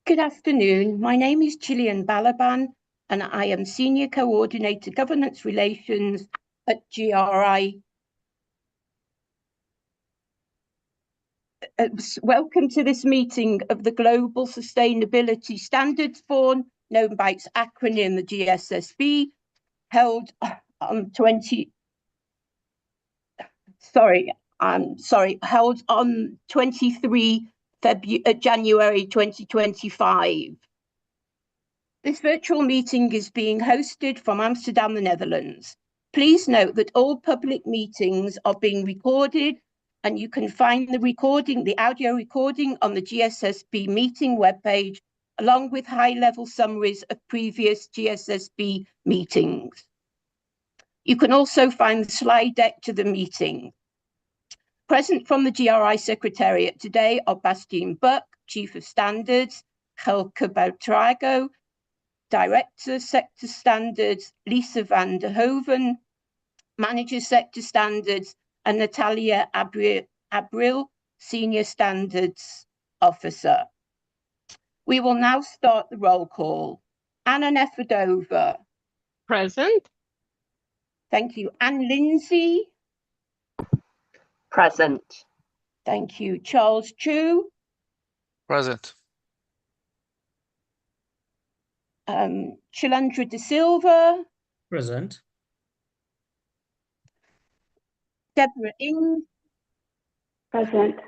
Good afternoon. My name is Gillian Balaban, and I am Senior Coordinator Governance Relations at GRI. Welcome to this meeting of the Global Sustainability Standards Forum, known by its acronym, the GSSB, held on held on 23 January 2025. This virtual meeting is being hosted from Amsterdam, the Netherlands. Please note that all public meetings are being recorded, and you can find the audio recording on the GSSB meeting webpage, along with high-level summaries of previous GSSB meetings. You can also find the slide deck to the meeting. Present from the GRI Secretariat today are Bastien Buck, Chief of Standards, Gelke Boutrago, Director, Sector Standards, Lisa van der Hoven, Manager, Sector Standards, and Natalia Abril, Senior Standards Officer. We will now start the roll call. Anna Nefedova. Present. Thank you. Anne Lindsay. Present. Thank you. Charles Chu. Present. Shalandra De Silva. Present. Deborah Ing. Present.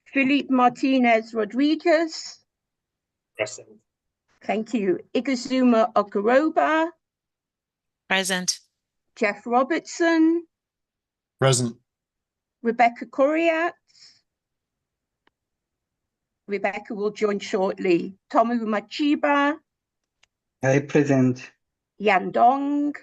Philippe Martinez Rodriguez. Present. Thank you. Igazuma Okoroba. Present. Jeff Robertson. Present. Rebecca Coriat. Rebecca will join shortly. Tomu Machiba. Hi, present. Yan Dong.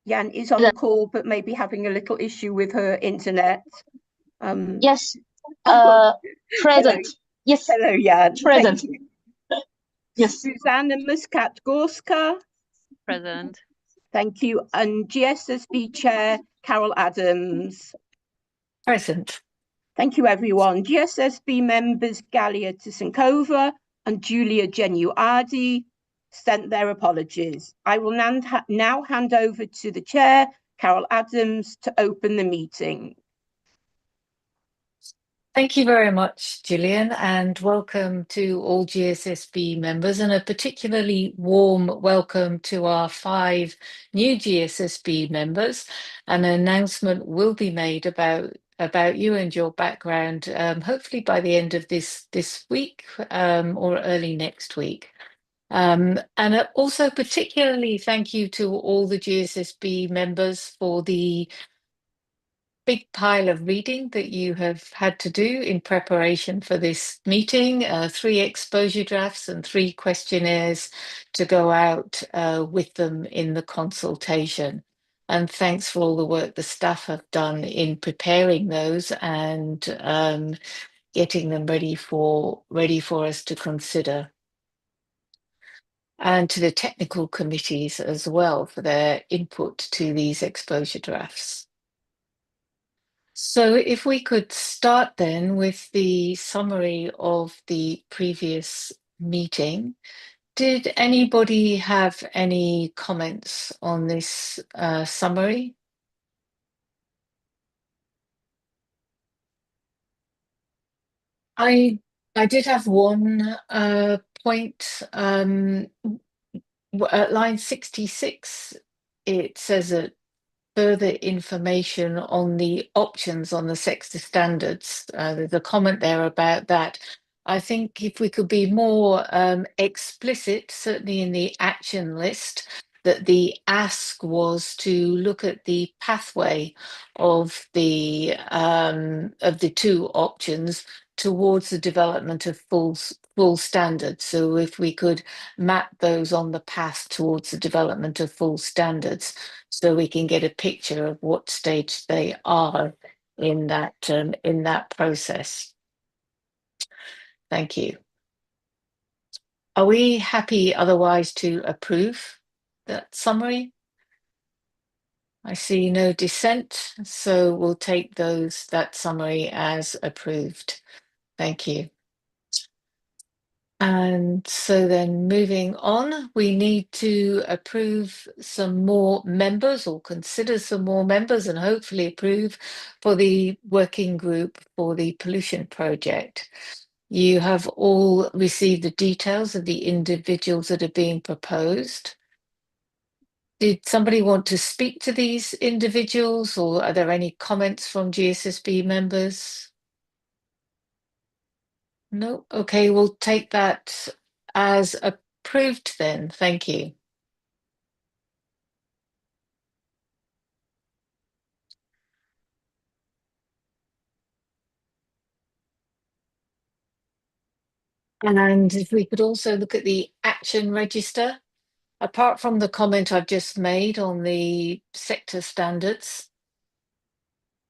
Yan is on the call, but may be having a little issue with her internet. Yes. Present. Yes. Hello, Yan. Present. Yes. Susanna Muscat-Gorska. Present. Thank you. And GSSB Chair, Carol Adams. Present. Thank you, everyone. GSSB members Galia Tisankova and Julia Genuardi sent their apologies. I will now hand over to the Chair, Carol Adams, to open the meeting. Thank you very much, Gillian, and welcome to all GSSB members, and a particularly warm welcome to our 5 new GSSB members. An announcement will be made about you and your background, hopefully by the end of this week or early next week. And also particularly thank you to all the GSSB members for the big pile of reading that you have had to do in preparation for this meeting, 3 exposure drafts and 3 questionnaires to go out with them in the consultation. And thanks for all the work the staff have done in preparing those and getting them ready for us to consider. And to the technical committees as well for their input to these exposure drafts. So if we could start then with the summary of the previous meeting. Did anybody have any comments on this summary? I did have one point. At line 66, it says that further information on the options on the sector standards. There's a comment there about that. I think if we could be more explicit, certainly in the action list, that the ask was to look at the pathway of the 2 options towards the development of full standards. So if we could map those on the path towards the development of full standards, so we can get a picture of what stage they are in that process. Thank you. Are we happy otherwise to approve that summary? I see no dissent, so we'll take that summary as approved. Thank you. And so then moving on, we need to approve some more members or consider some more members and hopefully approve for the working group for the pollution project. You have all received the details of the individuals that are being proposed. Did somebody want to speak to these individuals, or are there any comments from GSSB members? No. Okay, we'll take that as approved then. Thank you. And if we could also look at the action register, apart from the comment I've just made on the sector standards,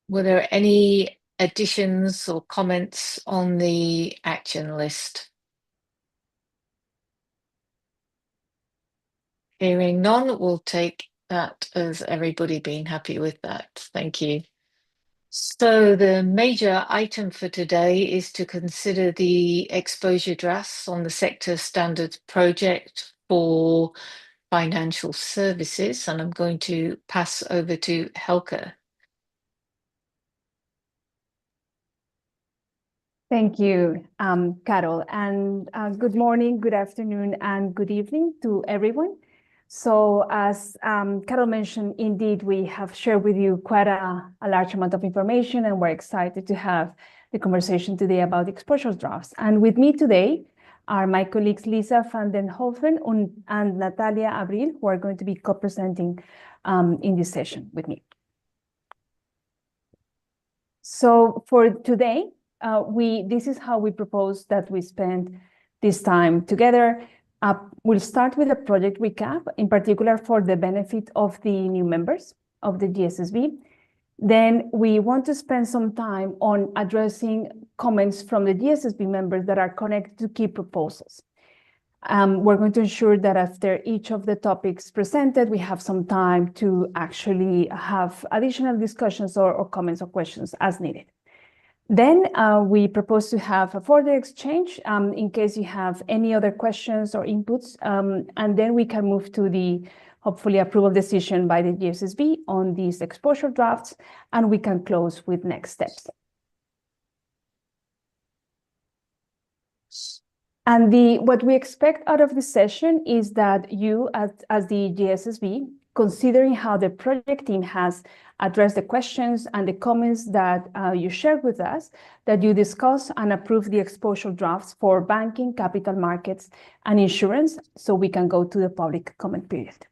were there any additions or comments on the action list? Hearing none, we'll take that as everybody being happy with that. Thank you. So the major item for today is to consider the exposure drafts on the sector standards project for financial services, and I'm going to pass over to Helke. Thank you, Carol, and good morning, good afternoon, and good evening to everyone. So as Carol mentioned, indeed, we have shared with you quite a large amount of information, and we're excited to have the conversation today about exposure drafts. And with me today are my colleagues Lisa van den Hoven and Natalia Abril, who are going to be co-presenting in this session with me. So for today, this is how we propose that we spend this time together. We'll start with a project recap, in particular for the benefit of the new members of the GSSB. Then we want to spend some time on addressing comments from the GSSB members that are connected to key proposals. We're going to ensure that after each of the topics presented, we have some time to actually have additional discussions or comments or questions as needed. Then we propose to have a further exchange in case you have any other questions or inputs, and then we can move to the hopefully approval decision by the GSSB on these exposure drafts, and we can close with next steps. And what we expect out of this session is that you, as the GSSB, considering how the project team has addressed the questions and the comments that you shared with us, that you discuss and approve the exposure drafts for banking, capital markets, and insurance, so we can go to the public comment period.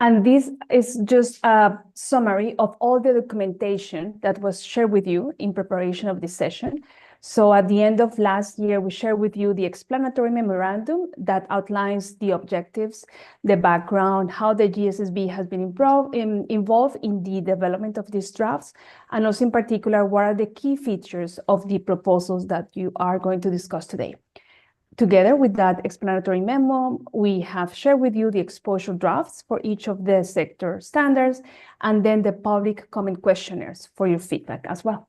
And this is just a summary of all the documentation that was shared with you in preparation of this session. So at the end of last year, we shared with you the explanatory memorandum that outlines the objectives, the background, how the GSSB has been involved in the development of these drafts, and also in particular, what are the key features of the proposals that you are going to discuss today. Together with that explanatory memo, we have shared with you the exposure drafts for each of the sector standards, and then the public comment questionnaires for your feedback as well.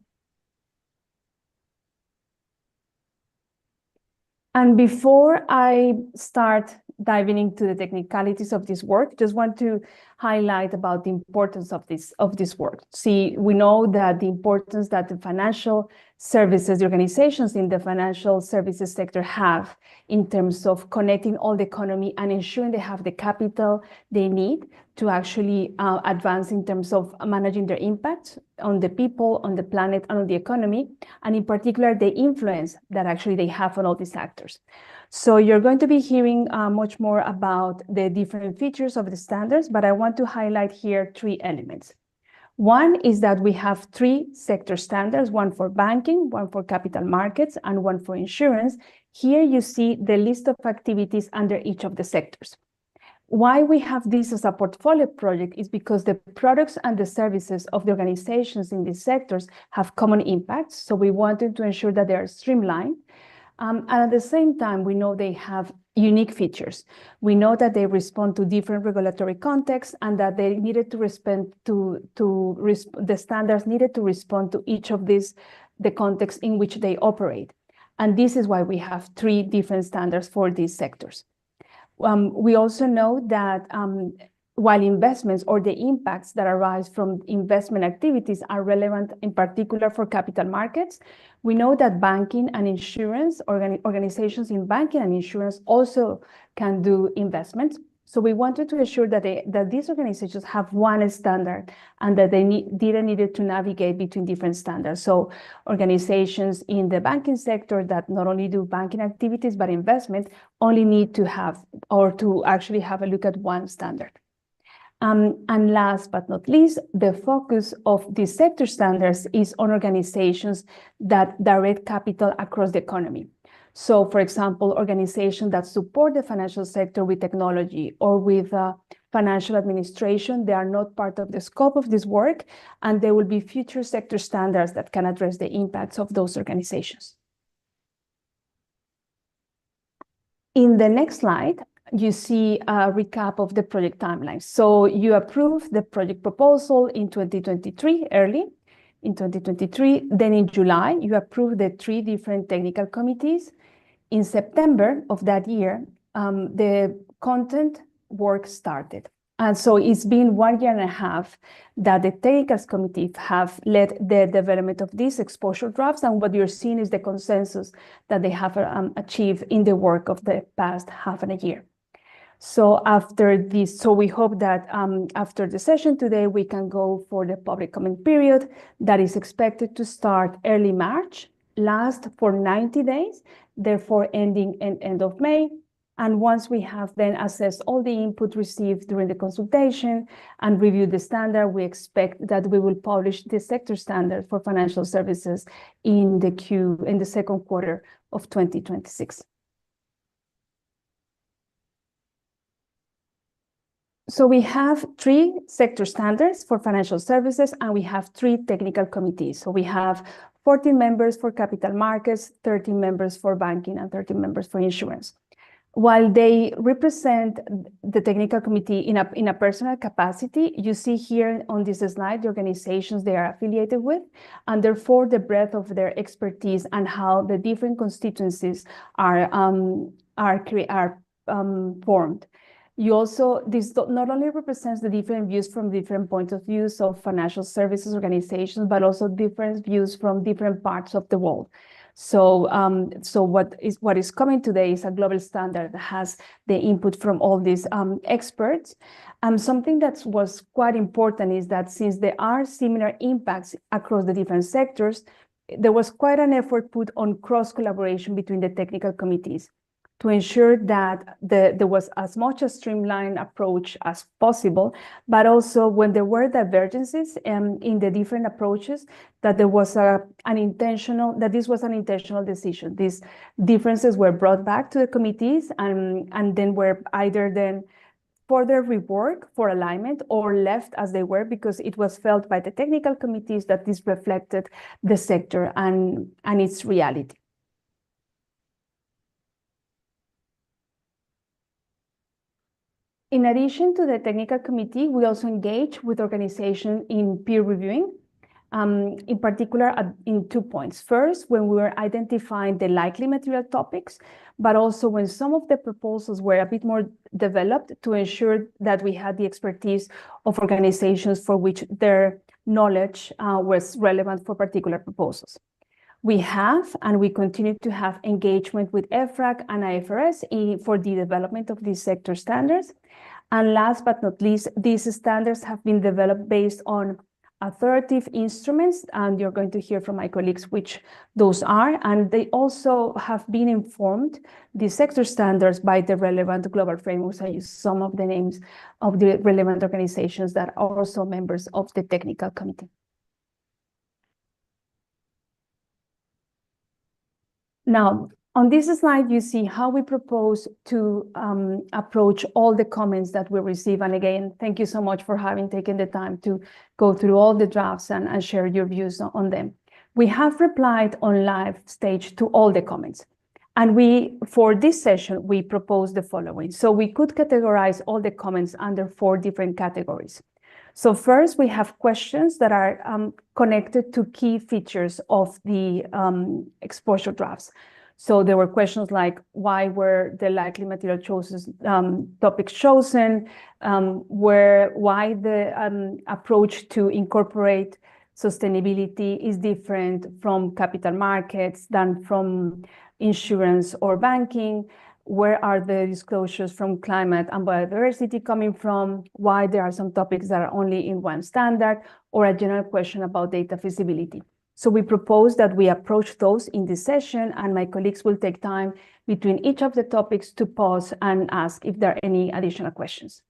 And before I start diving into the technicalities of this work, just want to highlight about the importance of this work. See, we know that the importance that the financial services, the organizations in the financial services sector have in terms of connecting all the economy and ensuring they have the capital they need to actually advance in terms of managing their impact on the people, on the planet, and on the economy, and in particular, the influence that actually they have on all these actors. So you're going to be hearing much more about the different features of the standards, but I want to highlight here 3 elements. One is that we have 3 sector standards, one for banking, one for capital markets, and one for insurance. Here you see the list of activities under each of the sectors. Why we have this as a portfolio project is because the products and the services of the organizations in these sectors have common impacts. So we wanted to ensure that they are streamlined. And at the same time, we know they have unique features. We know that they respond to different regulatory contexts and that they needed to respond the standards needed to respond to each of these, the context in which they operate. And this is why we have 3 different standards for these sectors. We also know that while investments or the impacts that arise from investment activities are relevant in particular for capital markets, we know that banking and insurance, organizations in banking and insurance also can do investments. So we wanted to ensure that these organizations have one standard and that they didn't need to navigate between different standards. So organizations in the banking sector that not only do banking activities, but investment only need to have or to actually have a look at one standard. And last but not least, the focus of these sector standards is on organizations that direct capital across the economy. So, for example, organizations that support the financial sector with technology or with financial administration, they are not part of the scope of this work, and there will be future sector standards that can address the impacts of those organizations. In the next slide, you see a recap of the project timeline. So you approved the project proposal in 2023, early in 2023. Then in July, you approved the 3 different technical committees. In September of that year, the content work started. And so it's been 1.5 years that the technical committees have led the development of these exposure drafts. And what you're seeing is the consensus that they have achieved in the work of the past half a year. So after this, so we hope that after the session today, we can go for the public comment period that is expected to start early March, last for 90 days, therefore ending in end of May. And once we have then assessed all the input received during the consultation and reviewed the standard, we expect that we will publish the sector standard for financial services in the second quarter of 2026. So we have 3 sector standards for financial services, and we have 3 technical committees. So we have 14 members for capital markets, 13 members for banking, and 13 members for insurance. While they represent the technical committee in a personal capacity, you see here on this slide the organizations they are affiliated with, and therefore the breadth of their expertise and how the different constituencies are formed. This not only represents the different views from different points of views of financial services organizations, but also different views from different parts of the world. So, what is coming today is a global standard that has the input from all these experts. Something that was quite important is that since there are similar impacts across the different sectors, there was quite an effort put on cross-collaboration between the technical committees to ensure that there was as much a streamlined approach as possible, but also when there were divergences in the different approaches, that there was this was an intentional decision. These differences were brought back to the committees and then were either then further reworked for alignment or left as they were, because it was felt by the technical committees that this reflected the sector and its reality. In addition to the technical committee, we also engage with organizations in peer reviewing, in particular in 2 points. First, when we were identifying the likely material topics, but also when some of the proposals were a bit more developed to ensure that we had the expertise of organizations for which their knowledge was relevant for particular proposals. We have and we continue to have engagement with EFRAG and IFRS for the development of these sector standards. And last but not least, these standards have been developed based on authoritative instruments, and you're going to hear from my colleagues which those are. And they also have been informed, the sector standards, by the relevant global frameworks. I use some of the names of the relevant organizations that are also members of the technical committee. Now, on this slide, you see how we propose to approach all the comments that we receive. And again, thank you so much for having taken the time to go through all the drafts and share your views on them. We have replied on live stage to all the comments. And for this session, we propose the following. So we could categorize all the comments under 4 different categories. So first, we have questions that are connected to key features of the exposure drafts. So there were questions like, why were the likely material topics chosen? Why the approach to incorporate sustainability is different from capital markets than from insurance or banking? Where are the disclosures from climate and biodiversity coming from? Why there are some topics that are only in one standard, or a general question about data feasibility. So we propose that we approach those in this session, and my colleagues will take time between each of the topics to pause and ask if there are any additional questions.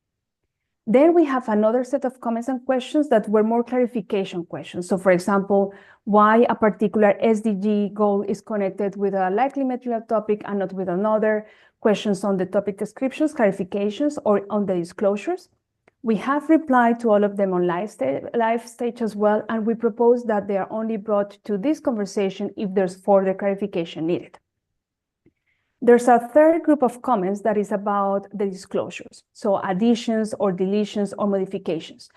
Then we have another set of comments and questions that were more clarification questions. So for example, why a particular SDG goal is connected with a likely material topic and not with another, questions on the topic descriptions, clarifications, or on the disclosures. We have replied to all of them on live stage as well, and we propose that they are only brought to this conversation if there's further clarification needed. There's a third group of comments that is about the disclosures, so additions or deletions or modifications.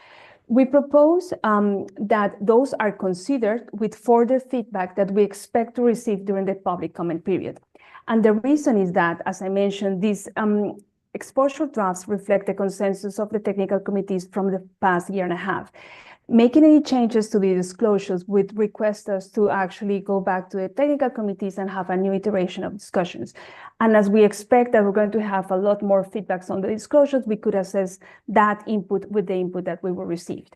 We propose that those are considered with further feedback that we expect to receive during the public comment period. And the reason is that, as I mentioned, these exposure drafts reflect the consensus of the technical committees from the past year and a half. Making any changes to the disclosures would request us to actually go back to the technical committees and have a new iteration of discussions. And as we expect that we're going to have a lot more feedbacks on the disclosures, we could assess that input with the input that we were received.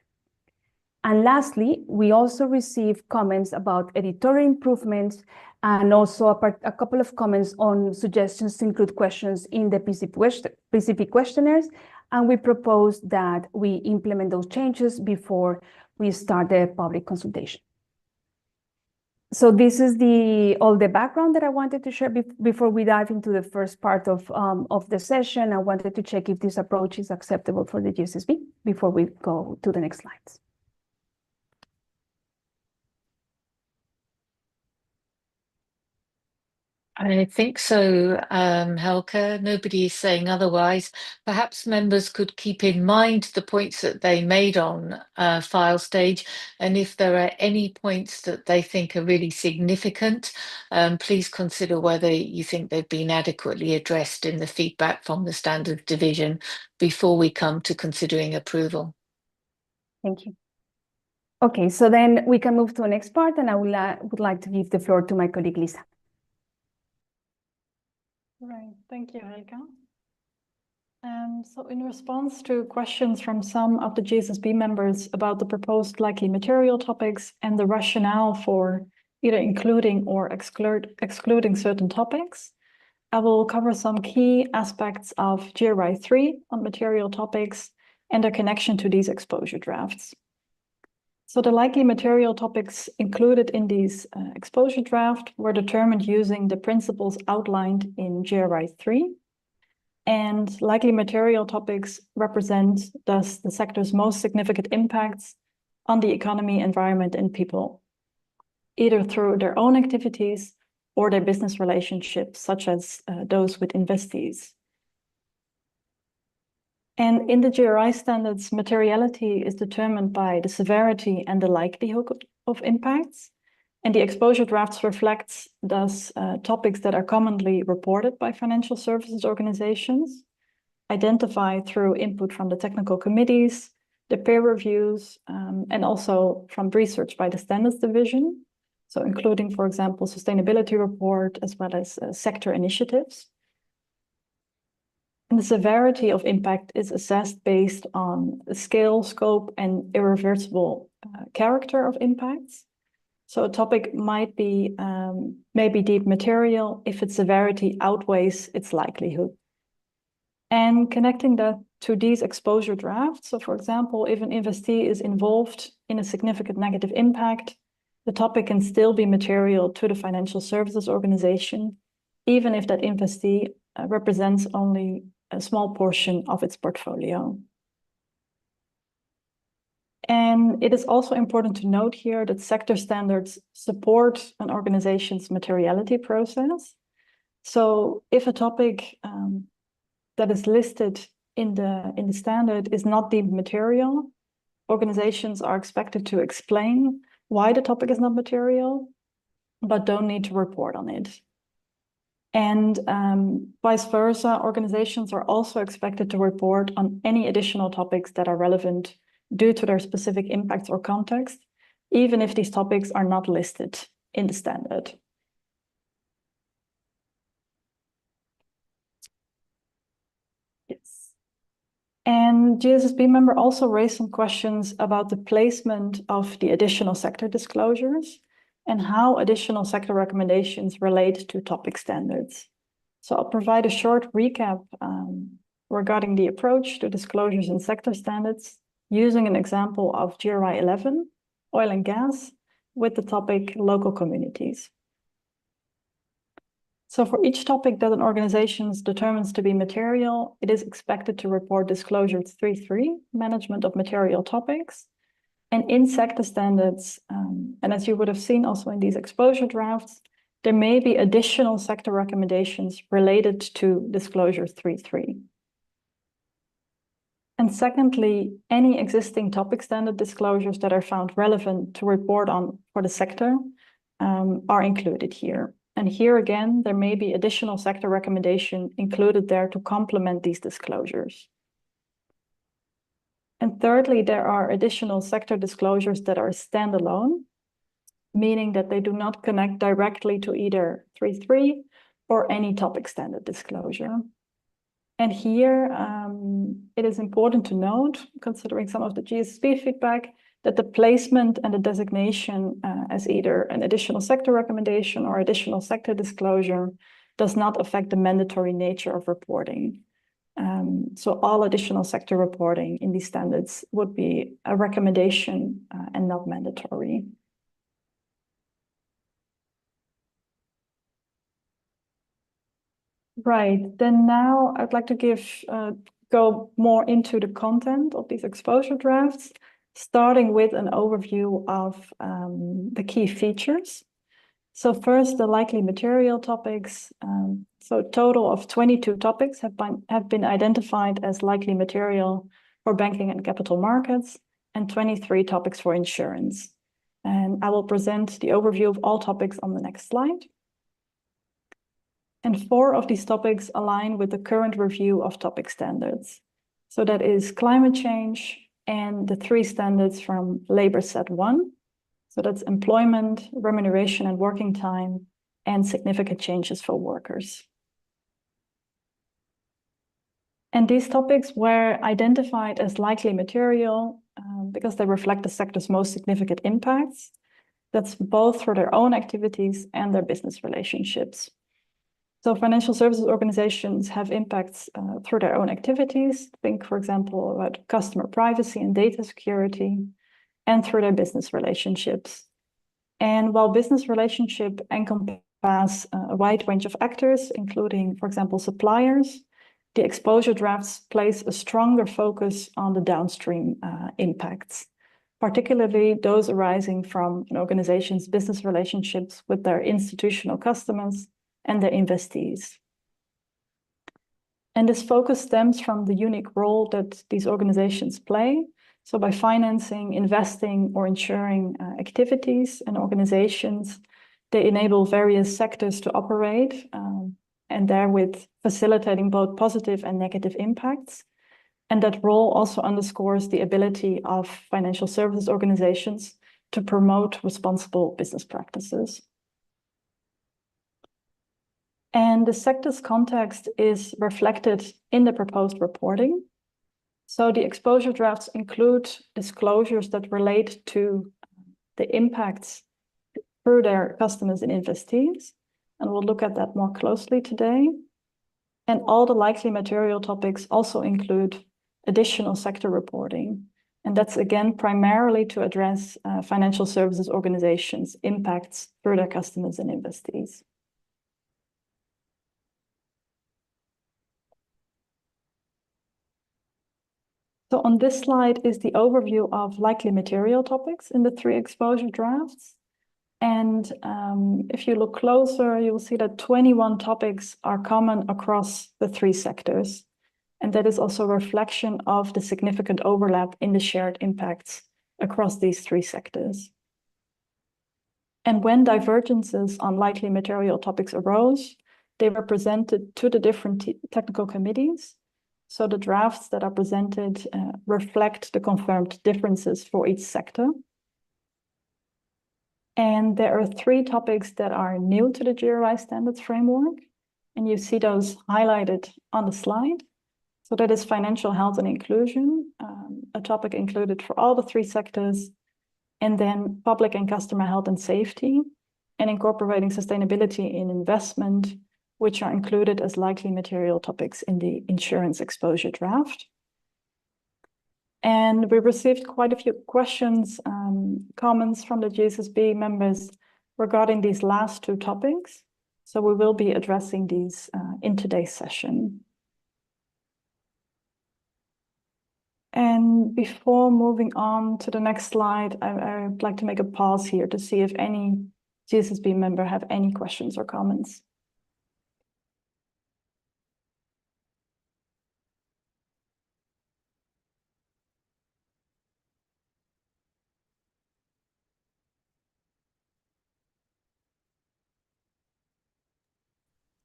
And lastly, we also received comments about editorial improvements and also a couple of comments on suggestions to include questions in the PCP questionnaires. And we propose that we implement those changes before we start the public consultation. So this is all the background that I wanted to share before we dive into the first part of the session. I wanted to check if this approach is acceptable for the GSSB before we go to the next slides. I think so, Helke. Nobody is saying otherwise. Perhaps members could keep in mind the points that they made on file stage, and if there are any points that they think are really significant, please consider whether you think they've been adequately addressed in the feedback from the Standards Division before we come to considering approval. Thank you. Okay, so then we can move to the next part, and I would like to give the floor to my colleague Lisa. Right, thank you, Helga. So in response to questions from some of the GSSB members about the proposed likely material topics and the rationale for either including or excluding certain topics, I will cover some key aspects of GRI 3 on material topics and their connection to these exposure drafts. So the likely material topics included in these exposure draft were determined using the principles outlined in GRI 3. And likely material topics represent thus the sector's most significant impacts on the economy, environment, and people, either through their own activities or their business relationships, such as those with investees. And in the GRI standards, materiality is determined by the severity and the likelihood of impacts. And the exposure drafts reflects thus topics that are commonly reported by financial services organizations, identified through input from the technical committees, the peer reviews, and also from research by the Standards Division. So including, for example, sustainability report, as well as sector initiatives. And the severity of impact is assessed based on the scale, scope, and irreversible character of impacts. So a topic might be maybe deemed material if its severity outweighs its likelihood. And connecting that to these exposure drafts, so for example, if an investee is involved in a significant negative impact, the topic can still be material to the financial services organization, even if that investee represents only a small portion of its portfolio. And it is also important to note here that sector standards support an organization's materiality process. So if a topic that is listed in the standard is not deemed material, organizations are expected to explain why the topic is not material, but don't need to report on it. And vice versa, organizations are also expected to report on any additional topics that are relevant due to their specific impacts or context, even if these topics are not listed in the standard. Yes. And GSSB member also raised some questions about the placement of the additional sector disclosures and how additional sector recommendations relate to topic standards. So I'll provide a short recap regarding the approach to disclosures in sector standards using an example of GRI 11, oil and gas, with the topic local communities. So for each topic that an organization determines to be material, it is expected to report disclosure 3.3, management of material topics. And in sector standards, and as you would have seen also in these exposure drafts, there may be additional sector recommendations related to disclosure 3.3. And secondly, any existing topic standard disclosures that are found relevant to report on for the sector are included here. And here again, there may be additional sector recommendation included there to complement these disclosures. And thirdly, there are additional sector disclosures that are standalone, meaning that they do not connect directly to either 3.3 or any topic standard disclosure. And here, it is important to note, considering some of the GSSB feedback, that the placement and the designation as either an additional sector recommendation or additional sector disclosure does not affect the mandatory nature of reporting. So all additional sector reporting in these standards would be a recommendation and not mandatory. Right, then now I'd like to go more into the content of these exposure drafts, starting with an overview of the key features. So first, the likely material topics. So a total of 22 topics have been identified as likely material for banking and capital markets, and 23 topics for insurance. And I will present the overview of all topics on the next slide. And 4 of these topics align with the current review of topic standards. So that is climate change and the 3 standards from Labor Set 1. So that's employment, remuneration and working time, and significant changes for workers. And these topics were identified as likely material because they reflect the sector's most significant impacts. That's both through their own activities and their business relationships. So financial services organizations have impacts through their own activities. Think, for example, about customer privacy and data security, and through their business relationships. And while business relationship encompass a wide range of actors, including, for example, suppliers, the exposure drafts place a stronger focus on the downstream impacts, particularly those arising from an organization's business relationships with their institutional customers and their investees. And this focus stems from the unique role that these organizations play. So by financing, investing, or ensuring activities and organizations, they enable various sectors to operate and therewith facilitating both positive and negative impacts. And that role also underscores the ability of financial services organizations to promote responsible business practices. And the sector's context is reflected in the proposed reporting. So the exposure drafts include disclosures that relate to the impacts through their customers and investees. And we'll look at that more closely today. And all the likely material topics also include additional sector reporting. And that's again primarily to address financial services organizations' impacts through their customers and investees. So on this slide is the overview of likely material topics in the 3 exposure drafts. And if you look closer, you will see that 21 topics are common across the three sectors. And that is also a reflection of the significant overlap in the shared impacts across these three sectors. And when divergences on likely material topics arose, they were presented to the different technical committees. So the drafts that are presented reflect the confirmed differences for each sector. And there are three topics that are new to the GRI standards framework. And you see those highlighted on the slide. So that is financial health and inclusion, a topic included for all the three sectors. And then public and customer health and safety, and incorporating sustainability in investment, which are included as likely material topics in the insurance exposure draft. And we received quite a few questions, comments from the GSSB members regarding these last two topics. So we will be addressing these in today's session. And before moving on to the next slide, I'd like to make a pause here to see if any GSSB member have any questions or comments.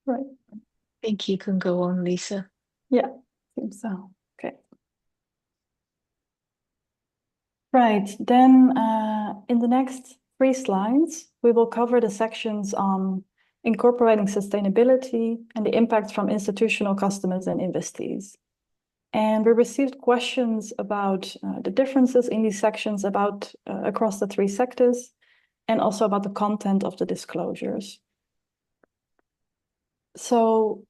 Right. I think you can go on, Lisa. Yeah, I think so. Okay. Right, then in the next 3 slides, we will cover the sections on incorporating sustainability and the impact from institutional customers and investees. And we received questions about the differences in these sections about across the 3 sectors, and also about the content of the disclosures. So,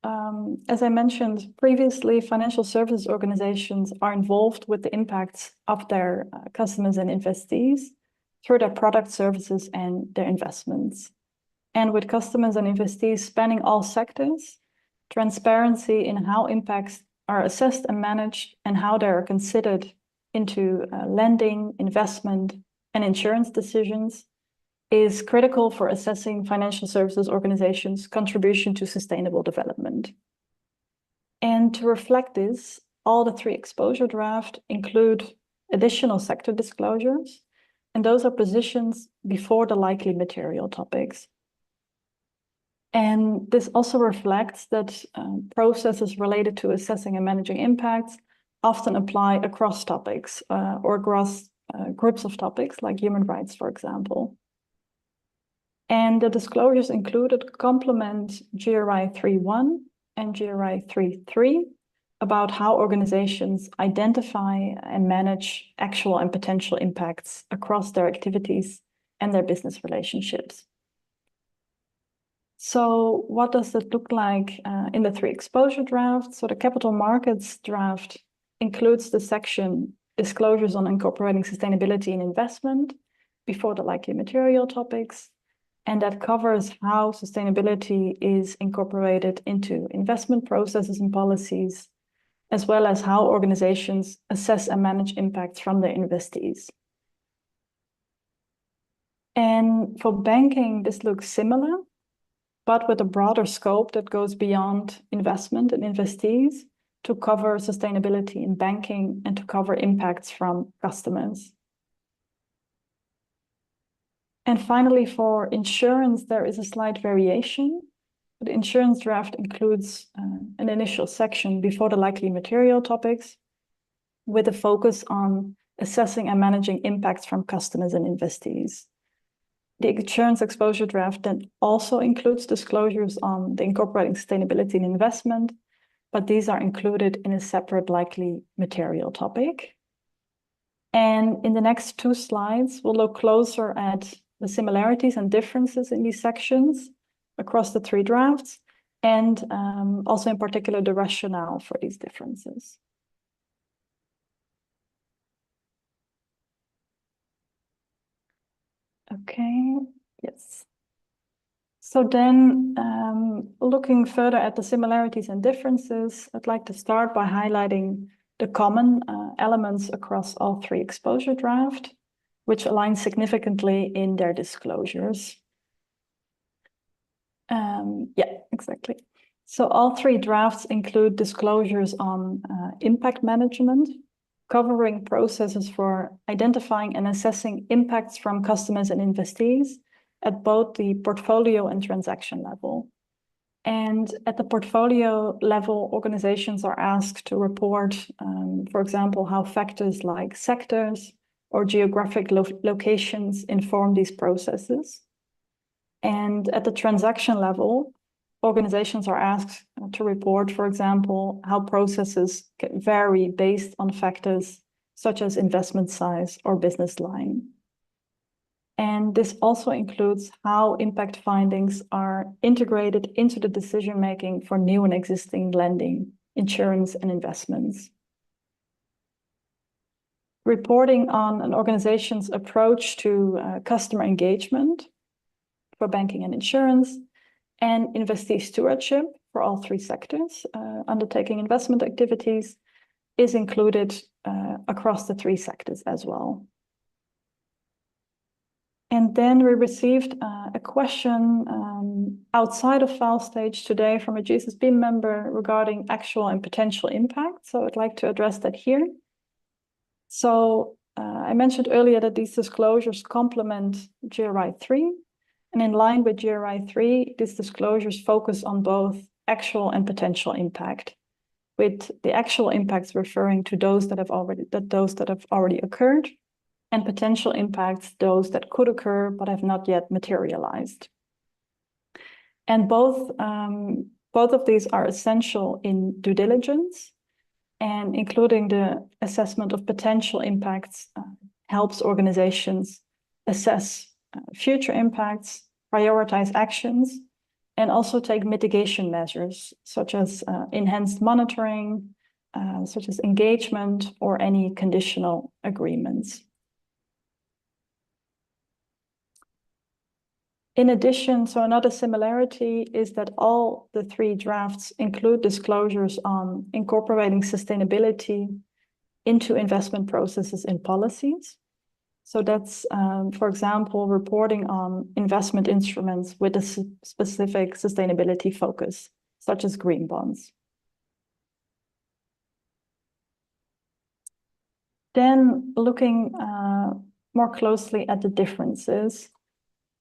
as I mentioned previously, financial services organizations are involved with the impacts of their customers and investees through their product, services, and their investments. And with customers and investees spanning all sectors, transparency in how impacts are assessed and managed and how they are considered into lending, investment, and insurance decisions is critical for assessing financial services organizations' contribution to sustainable development. And to reflect this, all the 3 exposure drafts include additional sector disclosures, and those are positions before the likely material topics. And this also reflects that processes related to assessing and managing impacts often apply across topics or across groups of topics like human rights, for example. And the disclosures included complement GRI 3.1 and GRI 3.3 about how organizations identify and manage actual and potential impacts across their activities and their business relationships. So what does it look like in the 3 exposure drafts? So the capital markets draft includes the section disclosures on incorporating sustainability in investment before the likely material topics. And that covers how sustainability is incorporated into investment processes and policies, as well as how organizations assess and manage impacts from their investees. And for banking, this looks similar, but with a broader scope that goes beyond investment and investees to cover sustainability in banking and to cover impacts from customers. And finally, for insurance, there is a slight variation. The insurance draft includes an initial section before the likely material topics with a focus on assessing and managing impacts from customers and investees. The insurance exposure draft then also includes disclosures on the incorporating sustainability in investment, but these are included in a separate likely material topic. And in the next 2 slides, we'll look closer at the similarities and differences in these sections across the 3 drafts, and also in particular the rationale for these differences. Okay, yes. So then, looking further at the similarities and differences, I'd like to start by highlighting the common elements across all 3 exposure drafts. which align significantly in their disclosures. Yeah, exactly. So all three drafts include disclosures on impact management, covering processes for identifying and assessing impacts from customers and investees at both the portfolio and transaction level. And at the portfolio level, organizations are asked to report, for example, how factors like sectors or geographic locations inform these processes. And at the transaction level, organizations are asked to report, for example, how processes vary based on factors such as investment size or business line. And this also includes how impact findings are integrated into the decision-making for new and existing lending, insurance, and investments. Reporting on an organization's approach to customer engagement for banking and insurance, and investee stewardship for all three sectors undertaking investment activities is included across the three sectors as well. And then we received a question outside of file stage today from a GSSB member regarding actual and potential impact. So I'd like to address that here. So I mentioned earlier that these disclosures complement GRI 3. And in line with GRI 3, these disclosures focus on both actual and potential impact, with the actual impacts referring to those that have already occurred, and potential impacts, those that could occur but have not yet materialized. And both of these are essential in due diligence, and including the assessment of potential impacts helps organizations assess future impacts, prioritize actions, and also take mitigation measures, such as enhanced monitoring, such as engagement, or any conditional agreements. In addition, so another similarity is that all the three drafts include disclosures on incorporating sustainability into investment processes and policies. So that's, for example, reporting on investment instruments with a specific sustainability focus, such as green bonds. Then looking more closely at the differences.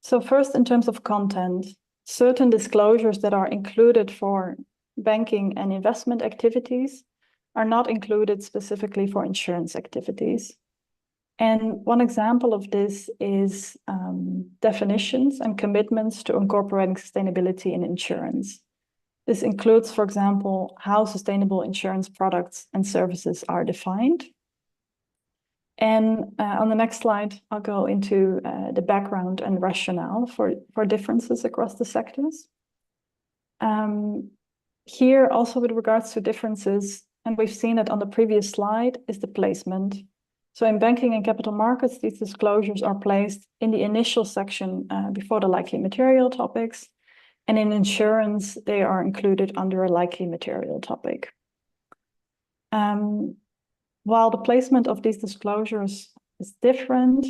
So first, in terms of content, certain disclosures that are included for banking and investment activities are not included specifically for insurance activities. And one example of this is definitions and commitments to incorporating sustainability in insurance. This includes, for example, how sustainable insurance products and services are defined. And on the next slide, I'll go into the background and rationale for differences across the sectors. Here, also with regards to differences, and we've seen it on the previous slide, is the placement. So in banking and capital markets, these disclosures are placed in the initial section before the likely material topics. And in insurance, they are included under a likely material topic. While the placement of these disclosures is different,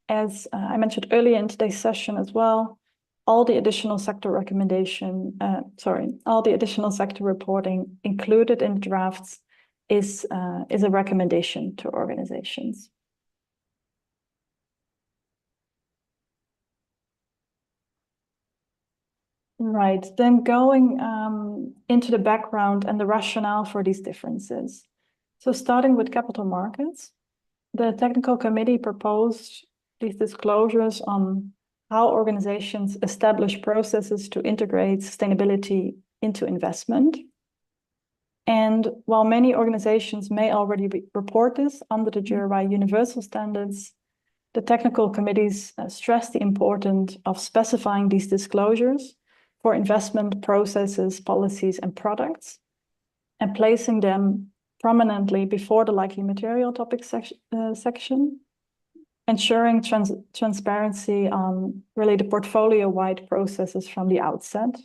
as I mentioned earlier in today's session as well, all the additional sector reporting included in drafts is a recommendation to organizations. Right, then going into the background and the rationale for these differences. So starting with capital markets, the technical committee proposed these disclosures on how organizations establish processes to integrate sustainability into investment. And while many organizations may already report this under the GRI universal standards, the technical committees stress the importance of specifying these disclosures for investment processes, policies, and products, and placing them prominently before the likely material topic section, ensuring transparency on really the portfolio-wide processes from the outset.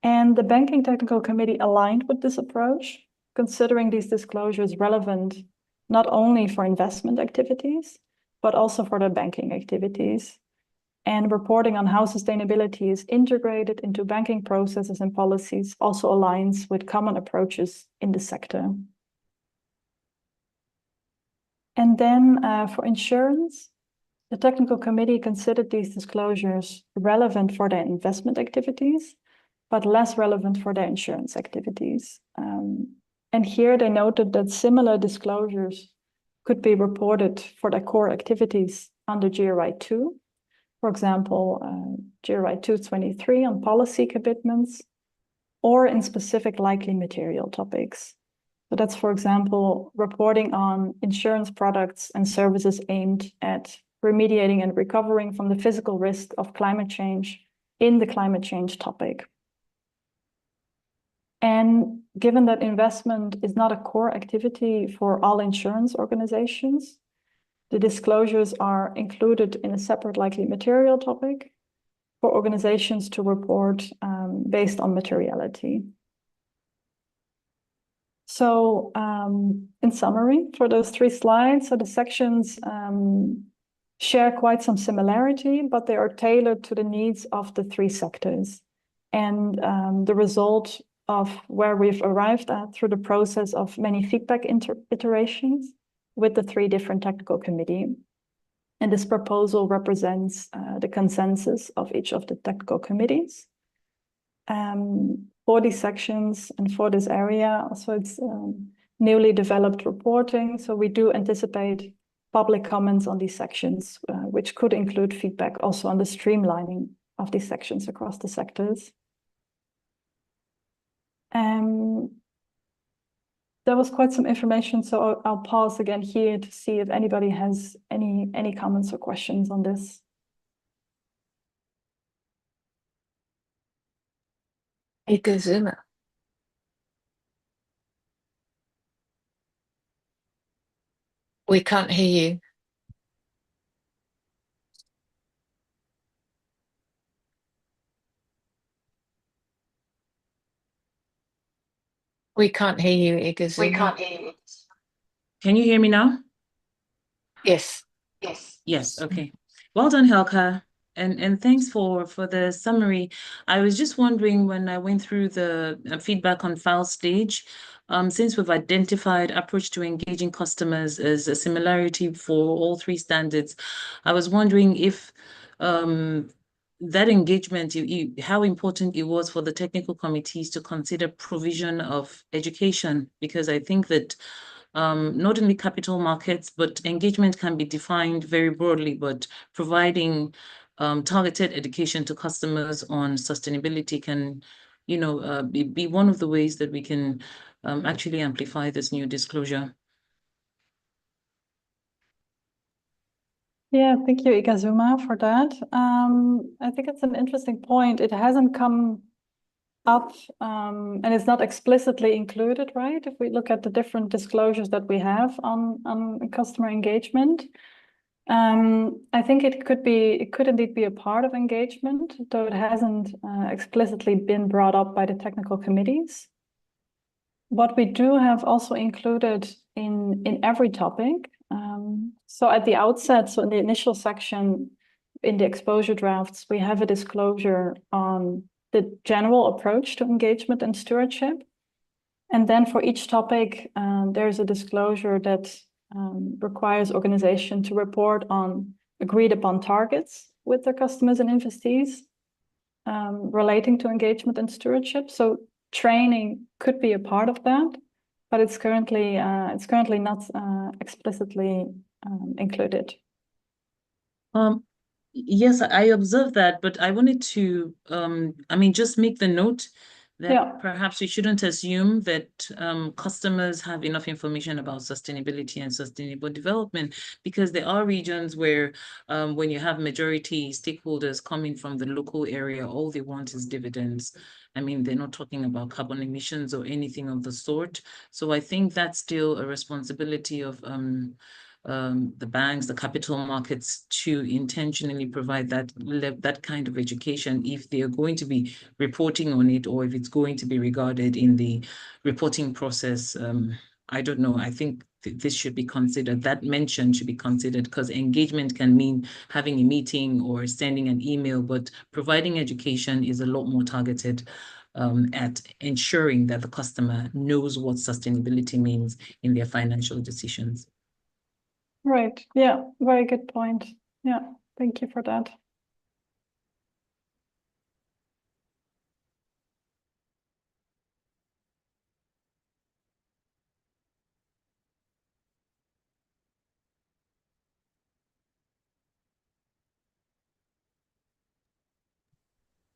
And the Banking Technical Committee aligned with this approach, considering these disclosures relevant not only for investment activities, but also for the banking activities, and reporting on how sustainability is integrated into banking processes and policies also aligns with common approaches in the sector. And then for insurance, the technical committee considered these disclosures relevant for their investment activities, but less relevant for their insurance activities. And here they noted that similar disclosures could be reported for their core activities under GRI 2. For example, GRI 223 on policy commitments, or in specific likely material topics. So that's, for example, reporting on insurance products and services aimed at remediating and recovering from the physical risk of climate change in the climate change topic. And given that investment is not a core activity for all insurance organizations, the disclosures are included in a separate likely material topic for organizations to report based on materiality. So in summary, for those 3 slides, so the sections share quite some similarity, but they are tailored to the needs of the 3 sectors. And the result of where we've arrived at through the process of many feedback iterations with the 3 different technical committees. And this proposal represents the consensus of each of the technical committees. For these sections and for this area, so it's newly developed reporting. So we do anticipate public comments on these sections, which could include feedback also on the streamlining of these sections across the sectors. There was quite some information, so I'll pause again here to see if anybody has any comments or questions on this. Ikazuma. We can't hear you. We can't hear you, Ikazuma. We can't hear you. Can you hear me now? Yes. Yes. Okay. Well done, Helka. And thanks for the summary. I was just wondering, when I went through the feedback on file stage, since we've identified approach to engaging customers as a similarity for all 3 standards, I was wondering if that engagement, how important it was for the technical committees to consider provision of education, because I think that not only capital markets, but engagement can be defined very broadly, but providing targeted education to customers on sustainability can, be one of the ways that we can actually amplify this new disclosure. Yeah, thank you, Ikazuma, for that. I think it's an interesting point. It hasn't come up and it's not explicitly included, right? If we look at the different disclosures that we have on customer engagement, I think it could indeed be a part of engagement, though it hasn't explicitly been brought up by the technical committees. What we do have also included in every topic. So at the outset, so in the initial section, in the exposure drafts, we have a disclosure on the general approach to engagement and stewardship. And then for each topic, there's a disclosure that requires organization to report on agreed upon targets with their customers and investees relating to engagement and stewardship. So training could be a part of that, but it's currently not explicitly included. Yes, I observed that, but I wanted to, just make the note that perhaps we shouldn't assume that customers have enough information about sustainability and sustainable development, because there are regions where when you have majority stakeholders coming from the local area, all they want is dividends. They're not talking about carbon emissions or anything of the sort. So I think that's still a responsibility of the banks, the capital markets, to intentionally provide that kind of education if they are going to be reporting on it, or if it's going to be regarded in the reporting process. I don't know. I think this should be considered, that mention should be considered, because engagement can mean having a meeting or sending an email, but providing education is a lot more targeted at ensuring that the customer knows what sustainability means in their financial decisions. Right. Yeah, very good point. Yeah, thank you for that.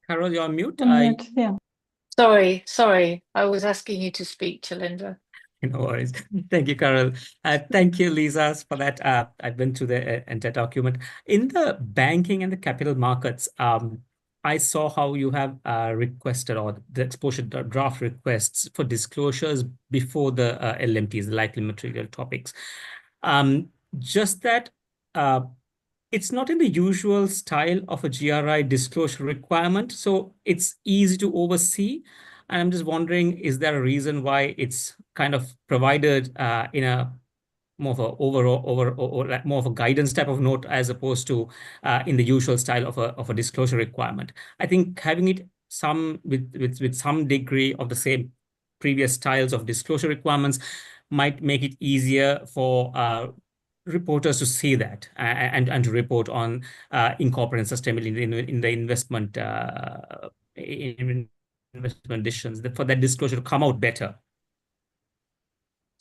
Carol, you're on mute. Unmute, yeah. Sorry. I was asking you to speak, Chalendra. No worries. Thank you, Carol. Thank you, Lisa, for that. I've been through the entire document. In the banking and the capital markets, I saw how you have requested, or the exposure draft requests for disclosures before the LMTs, the likely material topics. Just that it's not in the usual style of a GRI disclosure requirement, so it's easy to oversee. And I'm just wondering, is there a reason why it's kind of provided in a more of a or more of a guidance type of note, as opposed to in the usual style of a disclosure requirement? I think having it with some degree of the same previous styles of disclosure requirements might make it easier for reporters to see that and to report on incorporating sustainability in the investment decisions, for that disclosure to come out better.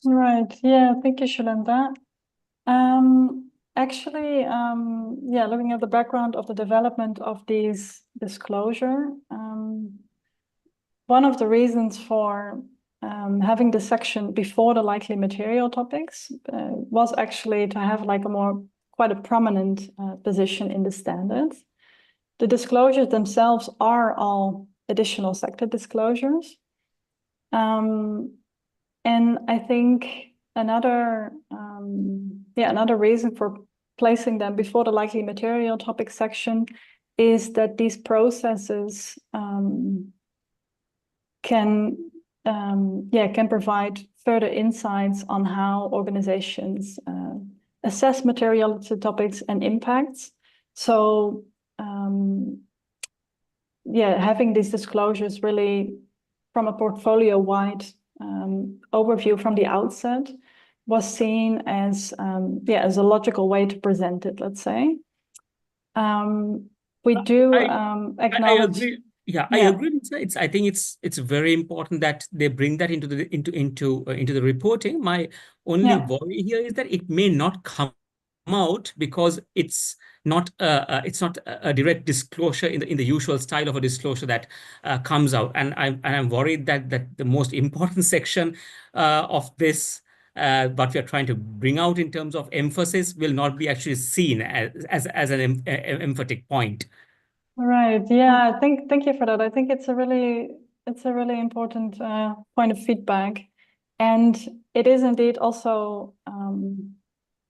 Right. Yeah, thank you, Shalenda. Actually, yeah, looking at the background of the development of these disclosure, one of the reasons for having the section before the likely material topics was actually to have like quite a prominent position in the standards. The disclosures themselves are all additional sector disclosures. And I think another reason for placing them before the likely material topic section is that these processes can provide further insights on how organizations assess materiality topics and impacts. So having these disclosures really from a portfolio-wide overview from the outset was seen as a logical way to present it, let's say. We do acknowledge. I agree. Yeah, I agree. I think it's very important that they bring that into the reporting. My only worry here is that it may not come out because it's not a direct disclosure in the usual style of a disclosure that comes out, and I'm worried that the most important section of this what we are trying to bring out in terms of emphasis will not be actually seen as an emphatic point. Right. Yeah. Thank you for that. I think it's a really important point of feedback, and it is indeed also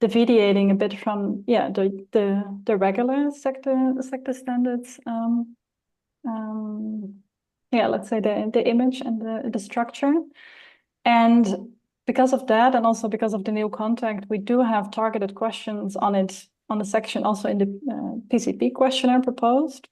deviating a bit from the regular sector standards. Let's say the image and the structure, and because of that, and also because of the new contact, we do have targeted questions on it on the section, also in the PCP questionnaire proposed.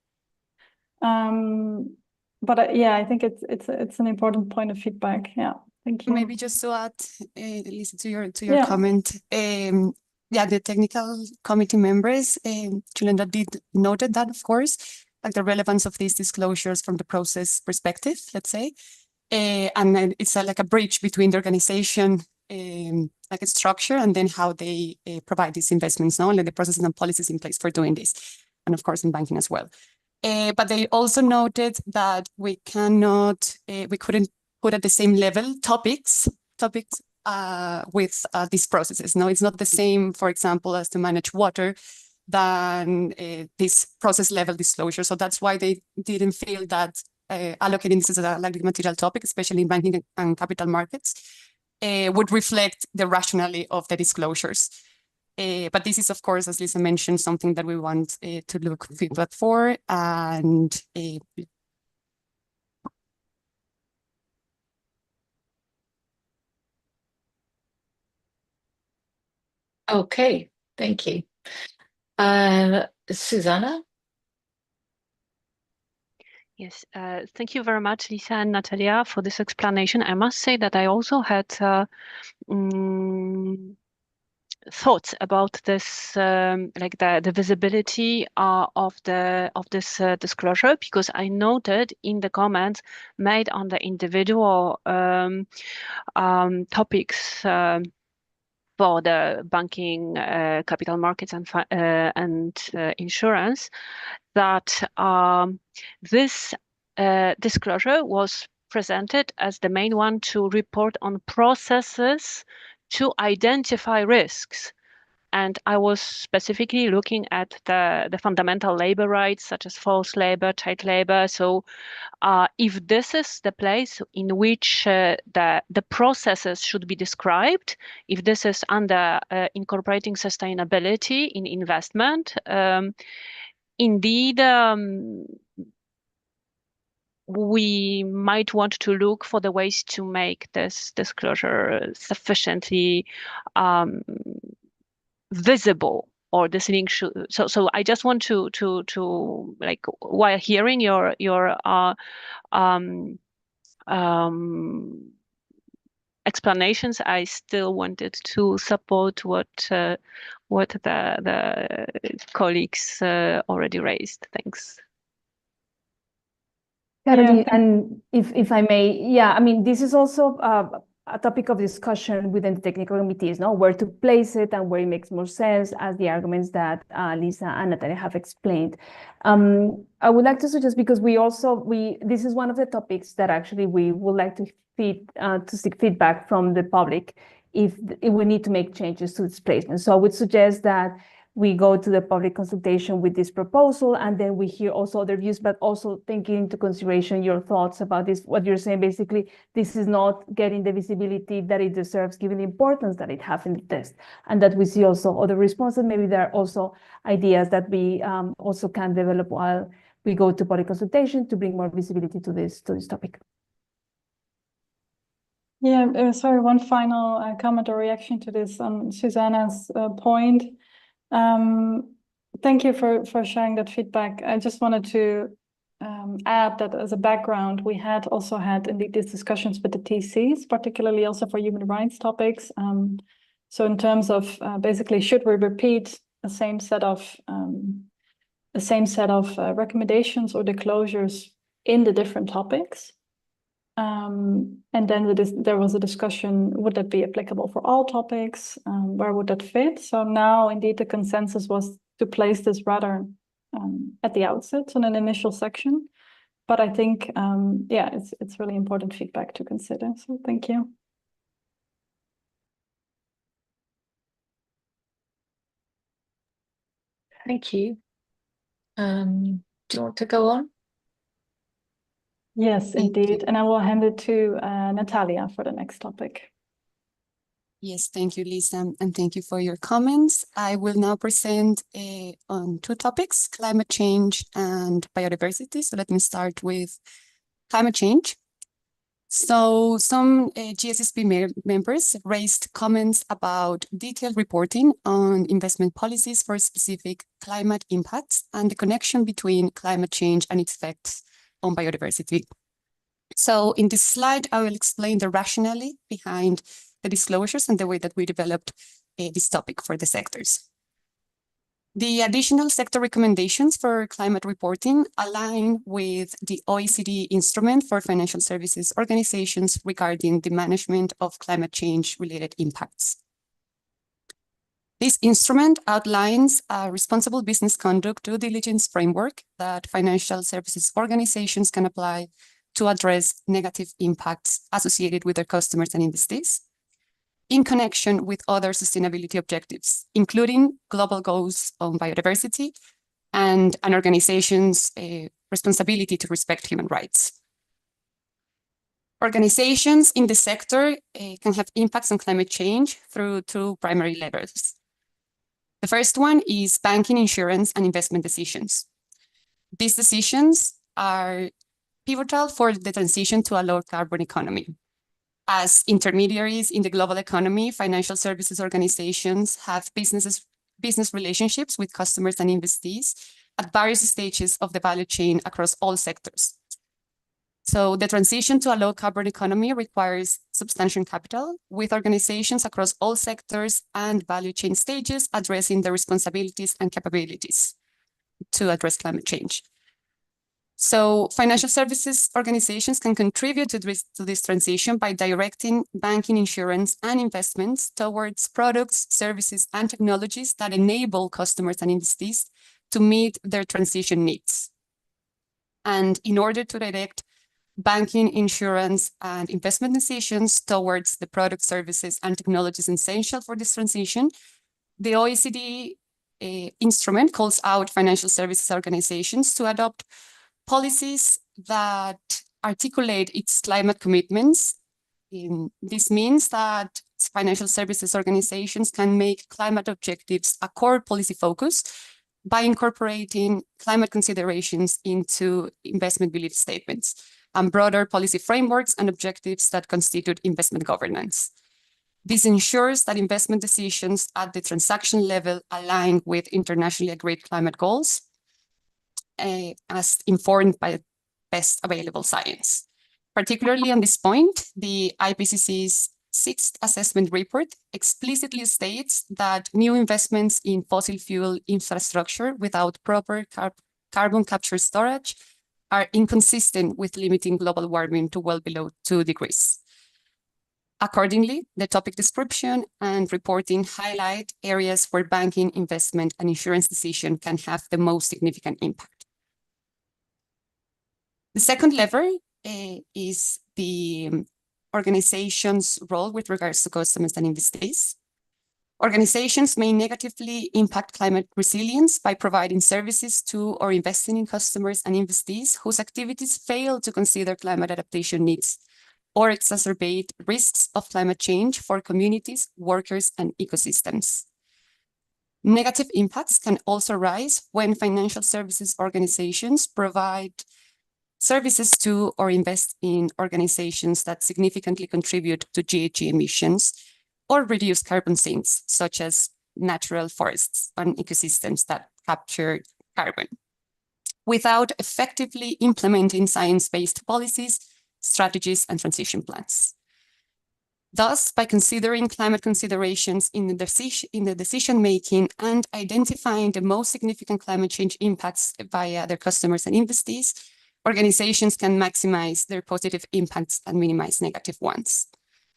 But I think it's an important point of feedback. Yeah, thank you. Maybe just to add, Lisa, to your comment. The technical committee members, Chulenda did noted that, of course, like the relevance of these disclosures from the process perspective, let's say, and then it's like a bridge between the organization, like a structure, and then how they provide these investments, and the processes and policies in place for doing this, and of course in banking as well. But they also noted that we couldn't put at the same level topics with these processes. No, it's not the same, for example, as to manage water than this process level disclosure. So that's why they didn't feel that allocating this as a likely material topic, especially in banking and capital markets, would reflect the rationale of the disclosures. But this is, of course, as Lisa mentioned, something that we want to look feedback for. And Okay, thank you. Susanna? Yes, thank you very much, Lisa and Natalia, for this explanation. I must say that I also had thoughts about this, like the visibility of this disclosure, because I noted in the comments made on the individual topics for the banking, capital markets, and insurance, that this disclosure was presented as the main one to report on processes to identify risks. And I was specifically looking at the fundamental labor rights, such as forced labor, child labor. So if this is the place in which the processes should be described, if this is under incorporating sustainability in investment, indeed, we might want to look for the ways to make this disclosure sufficiently visible, or this link should. So I just want to like, while hearing your explanations, I still wanted to support what the colleagues already raised. Thanks. Caroline, and if I may, yeah, I mean, this is also a topic of discussion within the technical committees, no, where to place it and where it makes more sense, as the arguments that Lisa and Natalia have explained. I would like to suggest, because this is one of the topics that actually we would like to seek feedback from the public if we need to make changes to its placement. So I would suggest that we go to the public consultation with this proposal, and then we hear also other views, but also taking into consideration your thoughts about this, what you're saying. Basically, this is not getting the visibility that it deserves, given the importance that it has in the test, and that we see also other responses. Maybe there are also ideas that we also can develop while we go to public consultation to bring more visibility to this topic. Yeah, sorry, one final comment or reaction to this on Susanna's point. Thank you for sharing that feedback. I just wanted to add that as a background, we had also had indeed these discussions with the TCs, particularly also for human rights topics. So in terms of basically, should we repeat the same set of recommendations or disclosures in the different topics? And then there was a discussion, would that be applicable for all topics? Where would that fit? So now indeed the consensus was to place this rather at the outset in an initial section. But I think, yeah, it's really important feedback to consider. So thank you. Thank you. Do you want to go on? Yes, indeed. And I will hand it to Natalia for the next topic. Yes, thank you, Lisa, and thank you for your comments. I will now present on two topics, climate change and biodiversity. So let me start with climate change. So some GSSB members raised comments about detailed reporting on investment policies for specific climate impacts and the connection between climate change and its effects on biodiversity. So in this slide, I will explain the rationale behind the disclosures and the way that we developed this topic for the sectors. The additional sector recommendations for climate reporting align with the OECD instrument for financial services organizations regarding the management of climate change-related impacts. This instrument outlines a responsible business conduct due diligence framework that financial services organizations can apply to address negative impacts associated with their customers and investees in connection with other sustainability objectives, including global goals on biodiversity and an organization's responsibility to respect human rights. Organizations in the sector can have impacts on climate change through two primary levers. The first one is banking, insurance, and investment decisions. These decisions are pivotal for the transition to a low carbon economy. As intermediaries in the global economy, financial services organizations have business relationships with customers and investees at various stages of the value chain across all sectors. So the transition to a low carbon economy requires substantial capital, with organizations across all sectors and value chain stages addressing their responsibilities and capabilities to address climate change. So financial services organizations can contribute to this transition by directing banking, insurance, and investments towards products, services, and technologies that enable customers and investees to meet their transition needs. And in order to direct banking, insurance, and investment decisions towards the products, services, and technologies essential for this transition, the OECD instrument calls out financial services organizations to adopt policies that articulate its climate commitments. This means that financial services organizations can make climate objectives a core policy focus by incorporating climate considerations into investment belief statements and broader policy frameworks and objectives that constitute investment governance. This ensures that investment decisions at the transaction level align with internationally agreed climate goals, as informed by best available science. Particularly on this point, the IPCC's 6th assessment report explicitly states that new investments in fossil fuel infrastructure without proper carbon capture storage are inconsistent with limiting global warming to well below 2 degrees. Accordingly, the topic description and reporting highlight areas where banking, investment, and insurance decision can have the most significant impact. The second lever is the organization's role with regards to customers and investees. Organizations may negatively impact climate resilience by providing services to or investing in customers and investees whose activities fail to consider climate adaptation needs or exacerbate risks of climate change for communities, workers, and ecosystems. Negative impacts can also arise when financial services organizations provide services to or invest in organizations that significantly contribute to GHG emissions or reduce carbon sinks, such as natural forests and ecosystems that capture carbon, without effectively implementing science-based policies, strategies, and transition plans. Thus, by considering climate considerations in the decision-making and identifying the most significant climate change impacts via their customers and investees, organizations can maximize their positive impacts and minimize negative ones.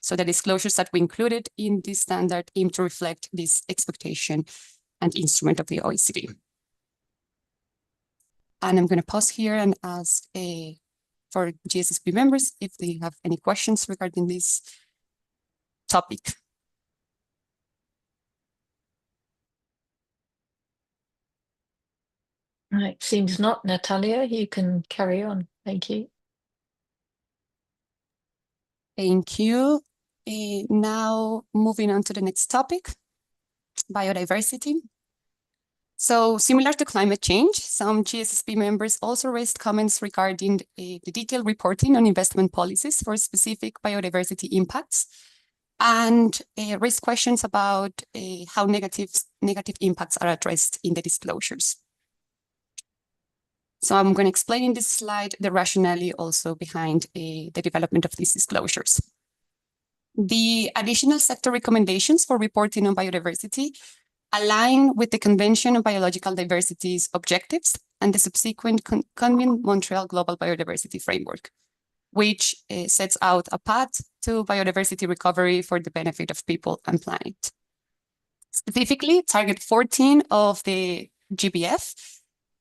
So the disclosures that we included in this standard aim to reflect this expectation and instrument of the OECD. And I'm going to pause here and ask for GSSB members if they have any questions regarding this topic. Right, seems not. Natalia, you can carry on. Thank you. Thank you. Now moving on to the next topic, biodiversity. So similar to climate change, some GSSB members also raised comments regarding the detailed reporting on investment policies for specific biodiversity impacts and raised questions about how negative impacts are addressed in the disclosures. So I'm going to explain in this slide the rationale also behind the development of these disclosures. The additional sector recommendations for reporting on biodiversity align with the Convention on Biological Diversity's objectives and the subsequent Montreal Global Biodiversity Framework, which sets out a path to biodiversity recovery for the benefit of people and planet. Specifically, Target 14 of the GBF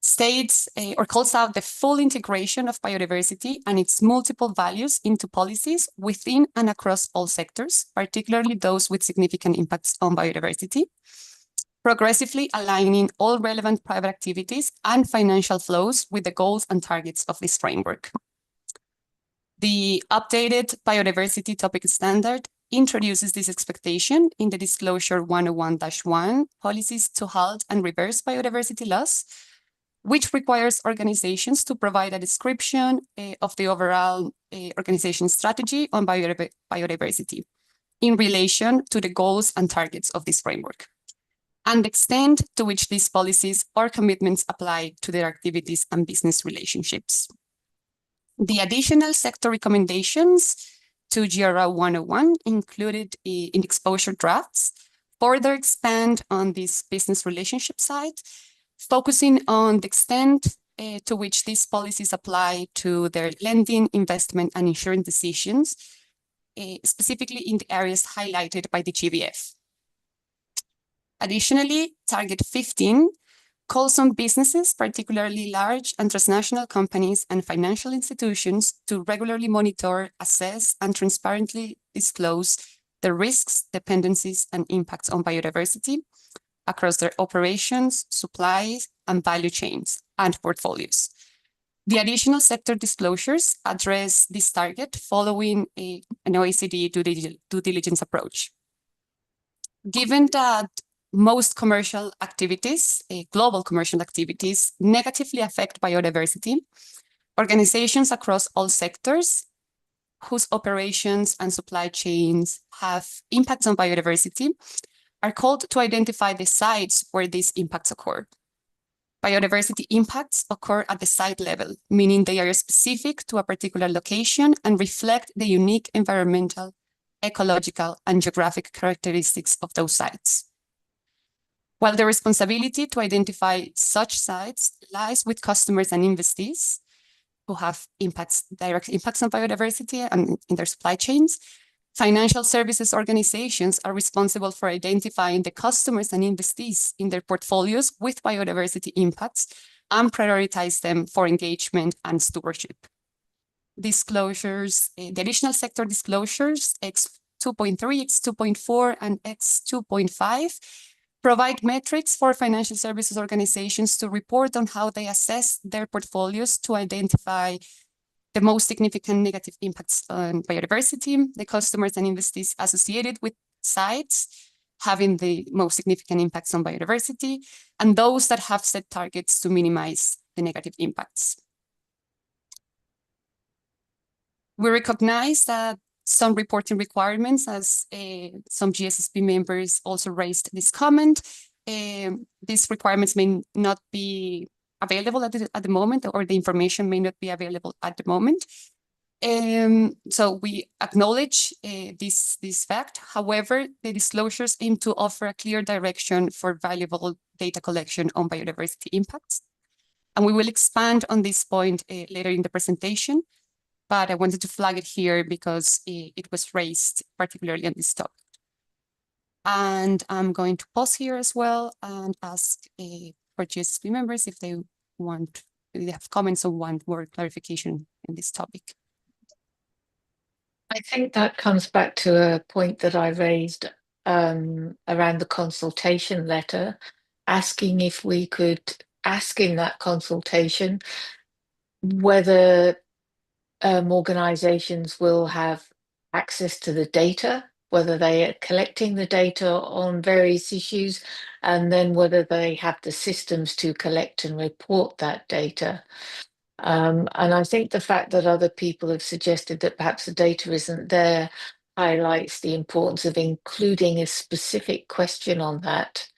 states or calls out the full integration of biodiversity and its multiple values into policies within and across all sectors, particularly those with significant impacts on biodiversity, progressively aligning all relevant private activities and financial flows with the goals and targets of this framework. The updated biodiversity topic standard introduces this expectation in the Disclosure 101-1, policies to halt and reverse biodiversity loss, which requires organizations to provide a description of the overall organization strategy on biodiversity in relation to the goals and targets of this framework, and the extent to which these policies or commitments apply to their activities and business relationships. The additional sector recommendations to GRI 101 included in exposure drafts further expand on this business relationship side, focusing on the extent to which these policies apply to their lending, investment, and insurance decisions, specifically in the areas highlighted by the GBF. Additionally, Target 15 calls on businesses, particularly large and transnational companies and financial institutions, to regularly monitor, assess, and transparently disclose the risks, dependencies, and impacts on biodiversity across their operations, supplies, and value chains and portfolios. The additional sector disclosures address this target following an OECD due diligence approach. Given that most commercial activities, global commercial activities, negatively affect biodiversity, organizations across all sectors whose operations and supply chains have impacts on biodiversity are called to identify the sites where these impacts occur. Biodiversity impacts occur at the site level, meaning they are specific to a particular location and reflect the unique environmental, ecological, and geographic characteristics of those sites. While the responsibility to identify such sites lies with customers and investees who have direct impacts on biodiversity and in their supply chains, financial services organizations are responsible for identifying the customers and investees in their portfolios with biodiversity impacts and prioritize them for engagement and stewardship. Disclosures, the additional sector disclosures, X2.3, X2.4, and X2.5, provide metrics for financial services organizations to report on how they assess their portfolios to identify the most significant negative impacts on biodiversity, the customers and investees associated with sites having the most significant impacts on biodiversity, and those that have set targets to minimize the negative impacts. We recognize that some reporting requirements, as some GSSB members also raised this comment, these requirements may not be available at the moment, or the information may not be available at the moment. So we acknowledge this fact. However, the disclosures aim to offer a clear direction for valuable data collection on biodiversity impacts. And we will expand on this point later in the presentation, but I wanted to flag it here because it was raised particularly on this topic. And I'm going to pause here as well and ask for GSSB members if they have comments or want more clarification in this topic. I think that comes back to a point that I raised around the consultation letter, asking if we could ask in that consultation whether organizations will have access to the data, whether they are collecting the data on various issues, and then whether they have the systems to collect and report that data. And I think the fact that other people have suggested that perhaps the data isn't there highlights the importance of including a specific question on that,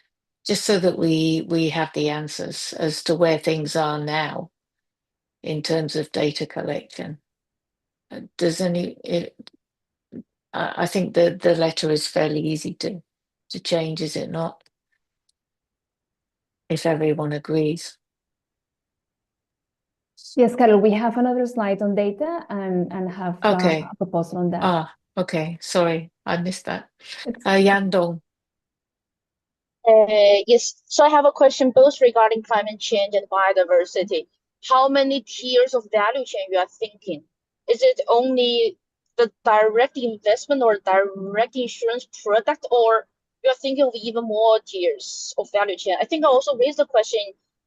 just so that we have the answers as to where things are now in terms of data collection. I think the letter is fairly easy to change, is it not? If everyone agrees. Yes, Carol, we have another slide on data and have a proposal on that. Okay, sorry, I missed that. Yandong. Yes, so I have a question both regarding climate change and biodiversity. How many tiers of value chain you are thinking? Is it only the direct investment or direct insurance product, or you're thinking of even more tiers of value chain? I think I also raised the question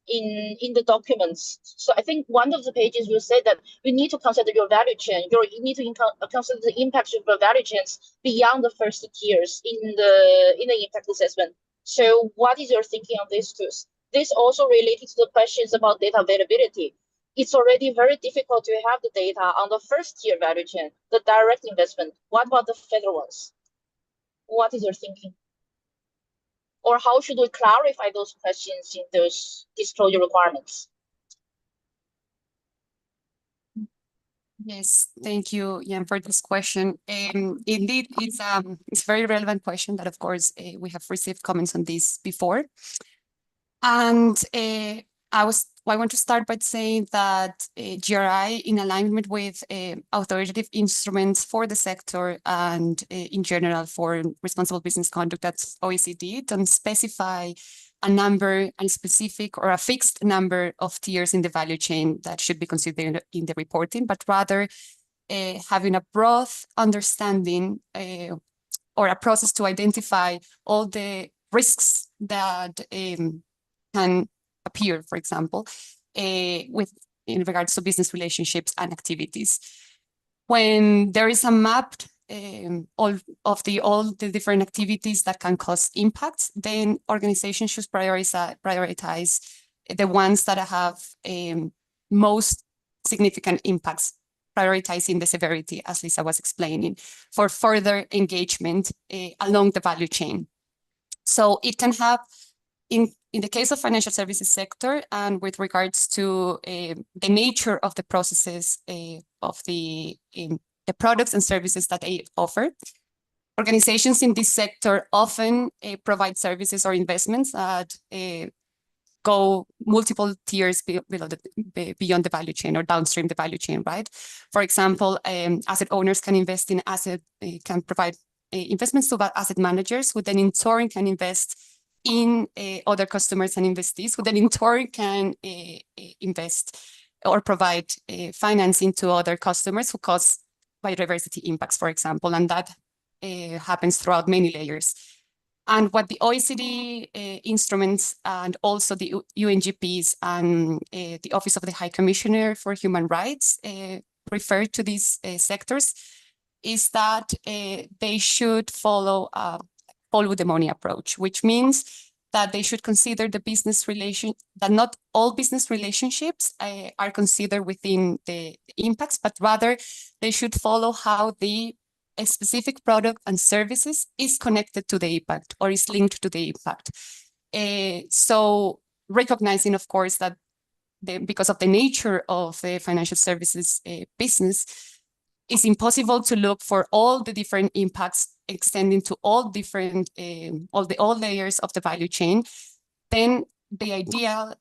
in the documents. So I think one of the pages will say that you need to consider your value chain. You need to consider the impacts of your value chains beyond the first tiers in the impact assessment. So what is your thinking on these two? this also related to the questions about data availability. It's already very difficult to have the data on the first tier value chain, the direct investment. What about the federal ones? What is your thinking? Or how should we clarify those questions in those disclosure requirements? Yes, thank you, Jan, for this question. Indeed, it's a very relevant question that, of course, we have received comments on this before. And I want to start by saying that GRI, in alignment with authoritative instruments for the sector and in general for responsible business conduct at OECD, don't specify a number, a specific or a fixed number of tiers in the value chain that should be considered in the reporting, but rather having a broad understanding or a process to identify all the risks that can appear, for example, in regards to business relationships and activities. When there is a mapped all the different activities that can cause impacts, then organizations should prioritize the ones that have most significant impacts, prioritizing the severity, as Lisa was explaining, for further engagement along the value chain. So it can have, in the case of financial services sector, and with regards to the nature of the processes of the products and services that they offer, organizations in this sector often provide services or investments that go multiple tiers beyond the value chain or downstream the value chain, right? For example, asset owners can invest in can provide investments to asset managers, who then in turn can invest in other customers and investees, who then in turn can invest or provide financing to other customers who cause biodiversity impacts, for example, and that happens throughout many layers. And what the OECD instruments and also the UNGPs and the Office of the High Commissioner for Human Rights refer to these sectors is that they should follow a follow the money approach, which means that they should consider the business relation, that not all business relationships are considered within the impacts, but rather they should follow how a specific product and services is connected to the impact or is linked to the impact. So recognizing, of course, that because of the nature of the financial services business, it's impossible to look for all the different impacts extending to all different, all layers of the value chain. Then the idea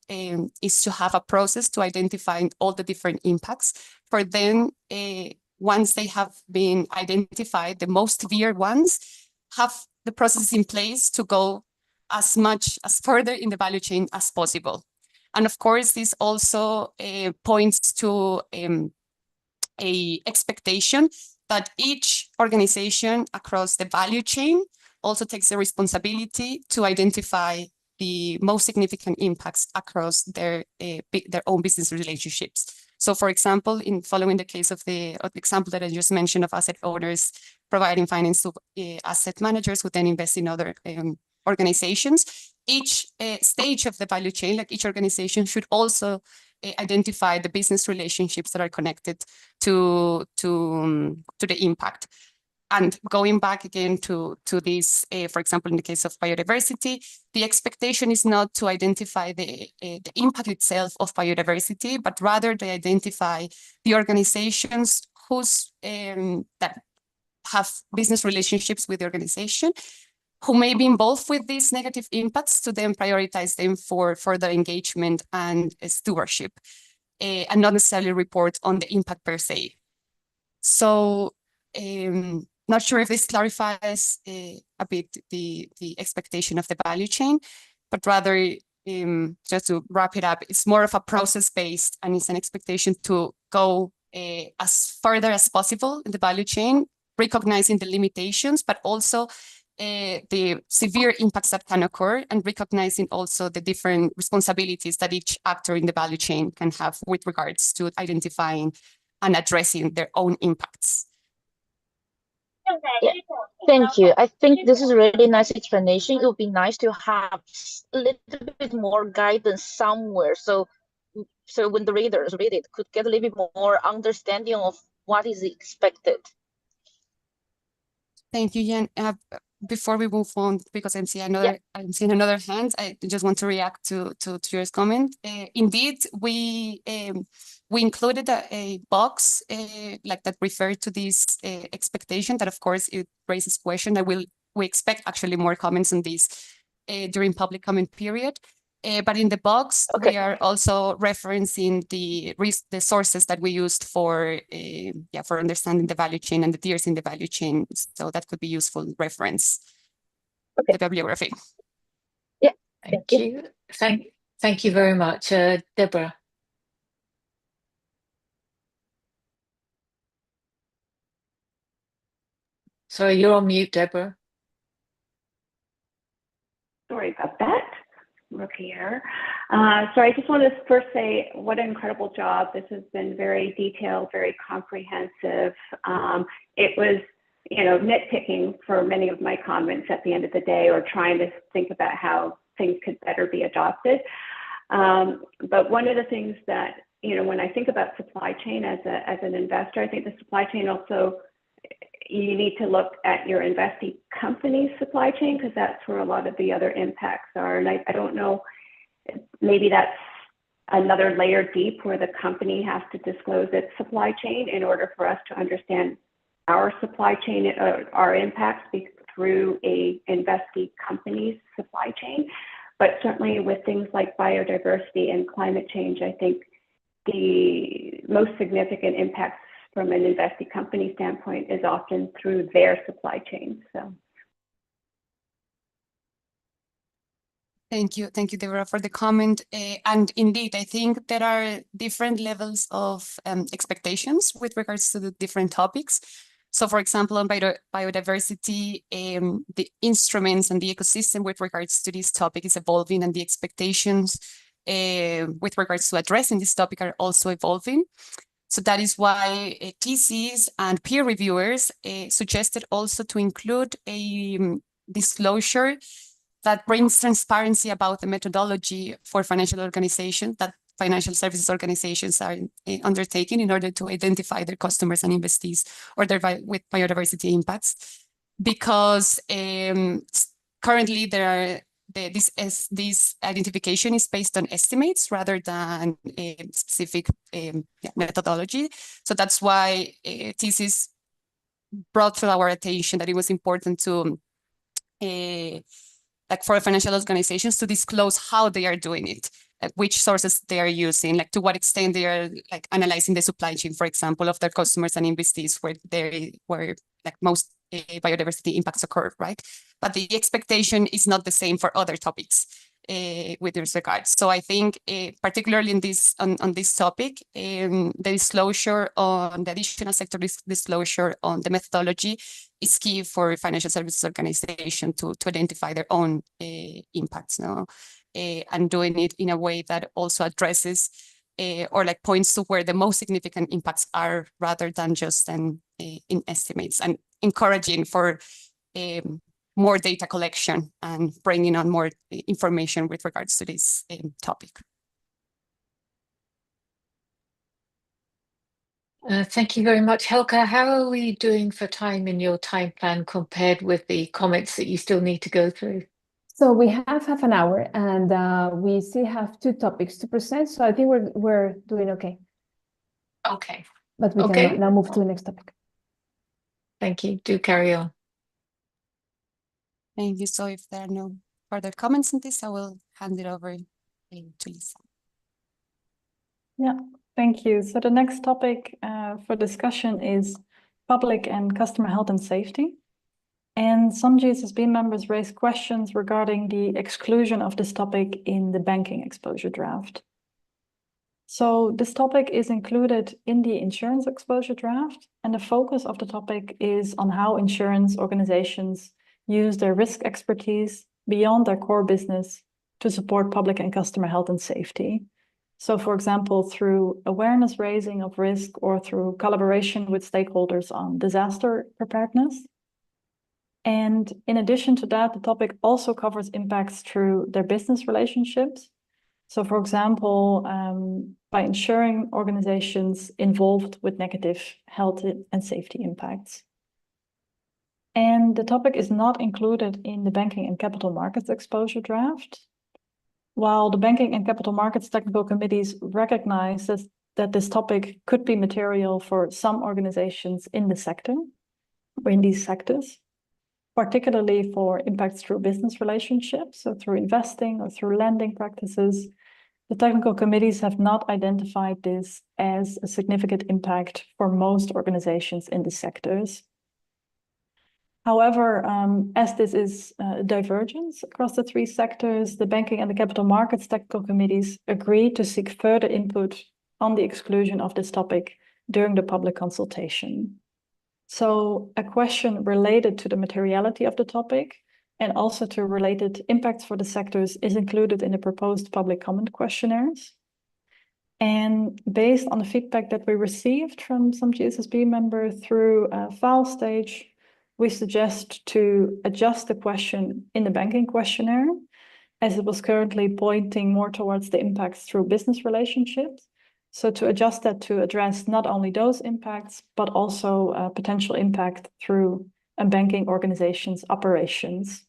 is to have a process to identify all the different impacts. For then, once they have been identified, the most severe ones, have the process in place to go as much as further in the value chain as possible. And of course, this also points to a expectation that each organization across the value chain also takes the responsibility to identify the most significant impacts across their own business relationships. So, for example, in following the case of the example that I just mentioned of asset owners providing finance to asset managers who then invest in other organizations, each stage of the value chain, like each organization, should also identify the business relationships that are connected to the impact. And going back again to this, for example, in the case of biodiversity, the expectation is not to identify the impact itself of biodiversity, but rather they identify the organizations whose that have business relationships with the organization, who may be involved with these negative impacts, to then prioritize them for further engagement and stewardship, and not necessarily report on the impact per se. So, not sure if this clarifies a bit the expectation of the value chain, but rather, just to wrap it up, it's more of a process-based, and it's an expectation to go as further as possible in the value chain, recognizing the limitations, but also the severe impacts that can occur, and recognizing also the different responsibilities that each actor in the value chain can have with regards to identifying and addressing their own impacts. Yeah, thank you. I think this is a really nice explanation. It would be nice to have a little bit more guidance somewhere, so when the readers read it, could get a little bit more understanding of what is expected. Thank you, Jan. Before we move on, because I'm seeing another hand, I just want to react to your comment. Indeed, we included a box like that referred to this expectation. That of course it raises question. We expect actually more comments on this during public comment period. But in the box, we are also referencing the sources that we used for understanding the value chain and the tiers in the value chain. So that could be useful reference. The bibliography. Yeah, thank you. Thank you very much, Deborah. Sorry, you're on mute, Deborah. Sorry about that. Rookie here. So I just want to first say what an incredible job. This has been very detailed, very comprehensive. It was, nitpicking for many of my comments at the end of the day, or trying to think about how things could better be adopted. But one of the things that, when I think about supply chain as an investor, I think the supply chain also, you need to look at your investee company's supply chain, because that's where a lot of the other impacts are. And I don't know, maybe that's another layer deep where the company has to disclose its supply chain in order for us to understand our supply chain, our impacts through a investee company's supply chain. But certainly with things like biodiversity and climate change, I think the most significant impacts from an investee company standpoint is often through their supply chain. So. Thank you, Deborah, for the comment. And indeed, I think there are different levels of expectations with regards to the different topics. So, for example, on biodiversity, the instruments and the ecosystem with regards to this topic is evolving, and the expectations with regards to addressing this topic are also evolving. So that is why theses and peer reviewers suggested also to include a disclosure that brings transparency about the methodology for financial organizations that financial services organizations are undertaking in order to identify their customers and investees or their with biodiversity impacts. Because currently this identification is based on estimates rather than a specific methodology. So that's why thesis brought to our attention that it was important to like for financial organizations to disclose how they are doing it, which sources they are using, like to what extent they are like analyzing the supply chain, for example, of their customers and investees where like most biodiversity impacts occur, right? But the expectation is not the same for other topics with this regard. So I think particularly in this on this topic, the disclosure on the additional sector disclosure on the methodology is key for financial services organization to identify their own impacts, and doing it in a way that also addresses or like points to where the most significant impacts are, rather than just in estimates, and encouraging for more data collection and bringing on more information with regards to this topic. Thank you very much. Helga, how are we doing for time in your time plan compared with the comments that you still need to go through? So we have half an hour, and we still have 2 topics to present. So I think we're doing okay. Okay. But we can now move to the next topic. Thank you. Do carry on. Thank you. So if there are no further comments on this, I will hand it over to Lisa. Yeah, thank you. So the next topic for discussion is public and customer health and safety. And some GSSB members raised questions regarding the exclusion of this topic in the banking exposure draft. So this topic is included in the insurance exposure draft, and the focus of the topic is on how insurance organizations use their risk expertise beyond their core business to support public and customer health and safety. So, for example, through awareness raising of risk or through collaboration with stakeholders on disaster preparedness. And in addition to that, the topic also covers impacts through their business relationships. So for example, by ensuring organizations involved with negative health and safety impacts. And the topic is not included in the banking and capital markets exposure draft. While the banking and capital markets technical committees recognize that this topic could be material for some organizations in the sector, or in these sectors, particularly for impacts through business relationships, so through investing or through lending practices, the technical committees have not identified this as a significant impact for most organizations in the sectors. However, as this is a divergence across the three sectors, the banking and the capital markets technical committees agreed to seek further input on the exclusion of this topic during the public consultation. So a question related to the materiality of the topic and also to related impacts for the sectors is included in the proposed public comment questionnaires. And based on the feedback that we received from some GSSB members through a file stage, we suggest to adjust the question in the banking questionnaire, as it was currently pointing more towards the impacts through business relationships. So to adjust that to address not only those impacts, but also a potential impact through a banking organization's operations.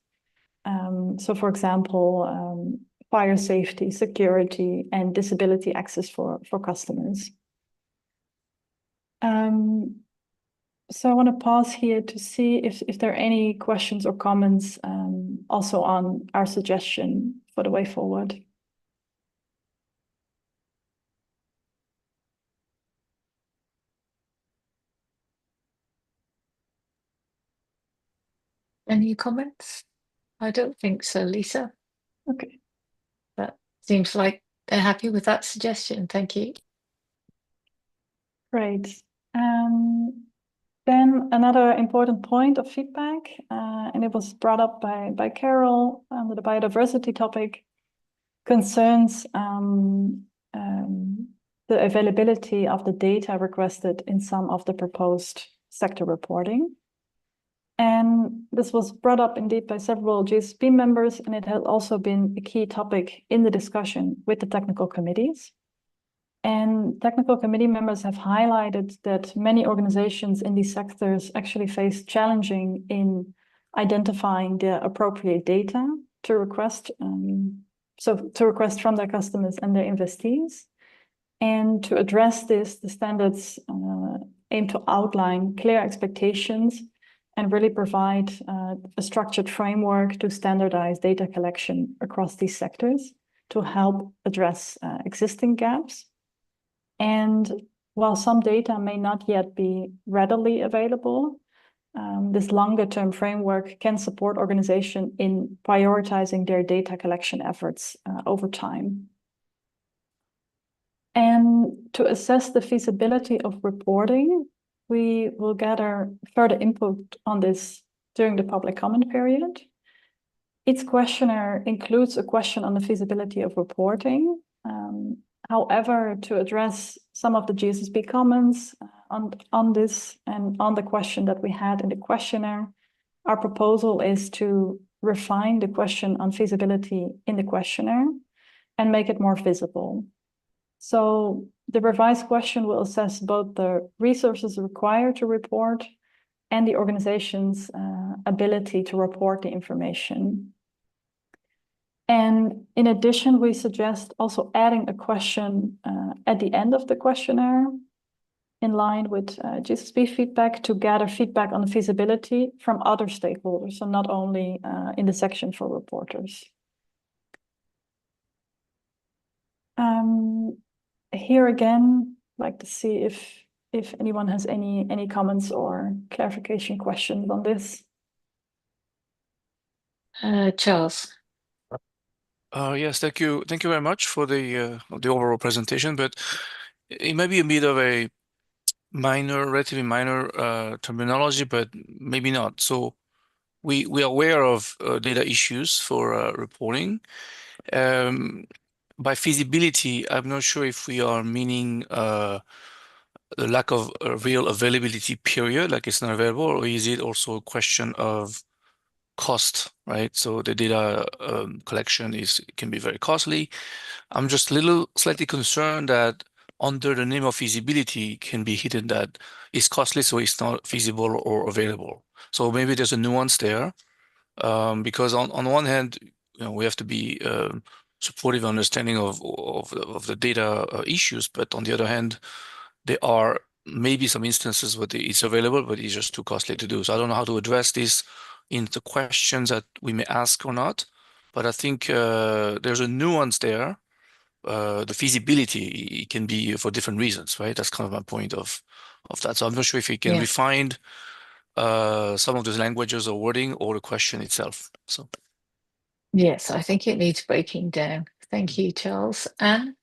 So for example, fire safety, security, and disability access for customers. So I want to pause here to see if there are any questions or comments also on our suggestion for the way forward. Any comments? I don't think so, Lisa. Okay. That seems like they're happy with that suggestion. Thank you. Great. Then another important point of feedback, and it was brought up by Carol under the biodiversity topic, concerns the availability of the data requested in some of the proposed sector reporting. And this was brought up indeed by several GSSB members, and it has also been a key topic in the discussion with the technical committees. And technical committee members have highlighted that many organizations in these sectors actually face challenging in identifying the appropriate data to request, to request from their customers and their investees. And to address this, the standards aim to outline clear expectations and really provide a structured framework to standardize data collection across these sectors to help address existing gaps. And while some data may not yet be readily available, this longer-term framework can support organizations in prioritizing their data collection efforts over time. And to assess the feasibility of reporting, we will gather further input on this during the public comment period. Each questionnaire includes a question on the feasibility of reporting. However, to address some of the GSSB comments on this and on the question that we had in the questionnaire, our proposal is to refine the question on feasibility in the questionnaire and make it more visible. So the revised question will assess both the resources required to report and the organization's ability to report the information. And in addition, we suggest also adding a question at the end of the questionnaire in line with GSSB feedback to gather feedback on the feasibility from other stakeholders, so not only in the section for reporters. Here again, I'd like to see if anyone has any comments or clarification questions on this. Charles. Yes, thank you. Thank you very much for the overall presentation, but it might be a bit of a relatively minor terminology, but maybe not. So we are aware of data issues for reporting. By feasibility, I'm not sure if we are meaning the lack of a real availability period, like it's not available, or is it also a question of cost, right? So the data collection can be very costly. I'm just slightly concerned that under the name of feasibility can be hidden that it's costly, so it's not feasible or available. So maybe there's a nuance there, because on one hand, we have to be supportive understanding of the data issues, but on the other hand, there are maybe some instances where it's available, but it's just too costly to do. So I don't know how to address this into questions that we may ask or not, but I think there's a nuance there. The feasibility it can be for different reasons, right? That's kind of my point of that. So I'm not sure if we can refine some of those languages or wording or the question itself. So yes, I think it needs breaking down. Thank you, Charles. Anne?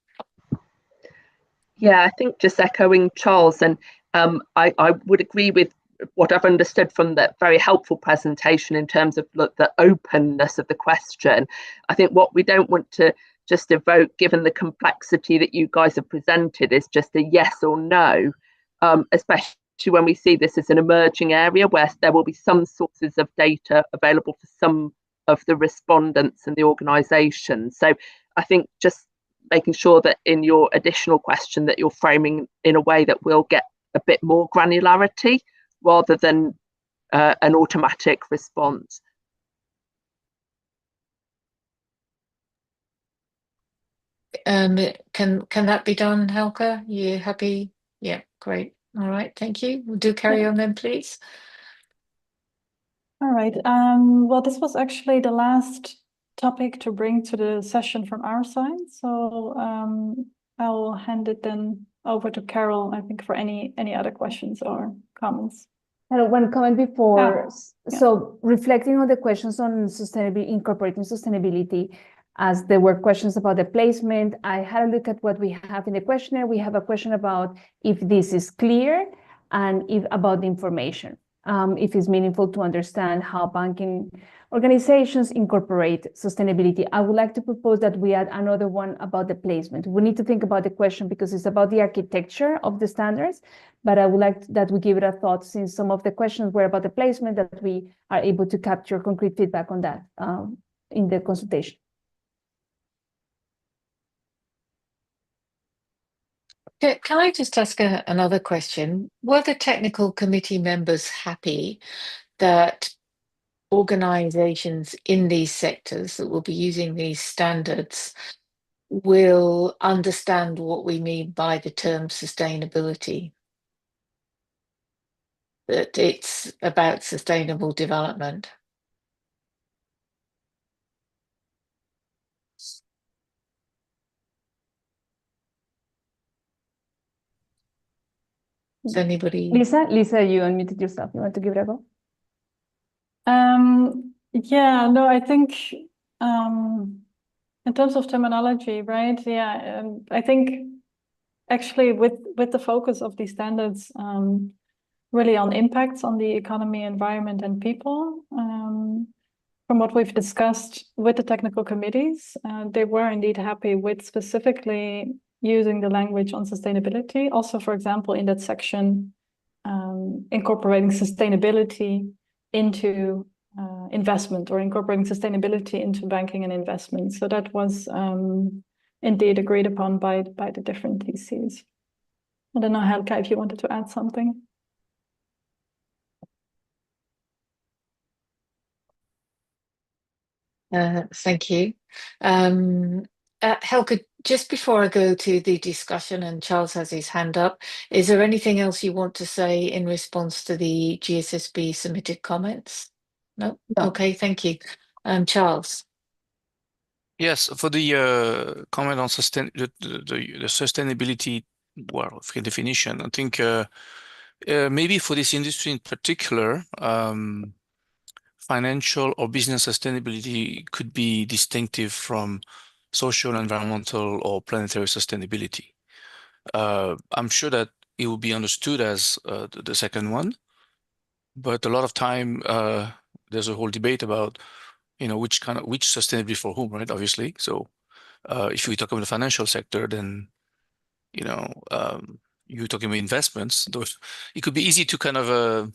Yeah, I think just echoing Charles, and I would agree with what I've understood from that very helpful presentation in terms of the openness of the question. I think what we don't want to just evoke, given the complexity that you guys have presented, is just a yes or no, especially when we see this as an emerging area where there will be some sources of data available for some of the respondents and the organisations. So I think just making sure that in your additional question that you're framing in a way that will get a bit more granularity rather than an automatic response. Can that be done, Helga? You happy? Yeah, great. All right, thank you. We'll do carry on then, please. All right. Well, this was actually the last topic to bring to the session from our side. So I'll hand it then over to Carol, I think, for any other questions or comments. One comment before. So reflecting on the questions on sustainability, incorporating sustainability, as there were questions about the placement, I had a look at what we have in the questionnaire. We have a question about if this is clear and if about the information. If it's meaningful to understand how banking organizations incorporate sustainability. I would like to propose that we add another one about the placement. We need to think about the question because it's about the architecture of the standards, but I would like that we give it a thought since some of the questions were about the placement, that we are able to capture concrete feedback on that in the consultation. Can I just ask another question? Were the technical committee members happy that organizations in these sectors that will be using these standards will understand what we mean by the term sustainability? That it's about sustainable development? Does anybody? Lisa, you unmuted yourself. You want to give it a go? Yeah, no, I think in terms of terminology, right? Yeah, I think actually with the focus of these standards really on impacts on the economy, environment, and people. From what we've discussed with the technical committees, they were indeed happy with specifically using the language on sustainability. Also, for example, in that section, incorporating sustainability into investment or incorporating sustainability into banking and investment. So that was indeed agreed upon by the different DCs. I don't know, Helga, if you wanted to add something. Thank you. Helga, just before I go to the discussion, and Charles has his hand up, is there anything else you want to say in response to the GSSB submitted comments? No? Okay, thank you. Charles. Yes, for the comment on the sustainability, well, definition, I think maybe for this industry in particular, financial or business sustainability could be distinctive from social, environmental, or planetary sustainability. I'm sure that it will be understood as the second one, but a lot of time there's a whole debate about which sustainability for whom, right? Obviously, so if we talk about the financial sector, then you're talking about investments. It could be easy to kind of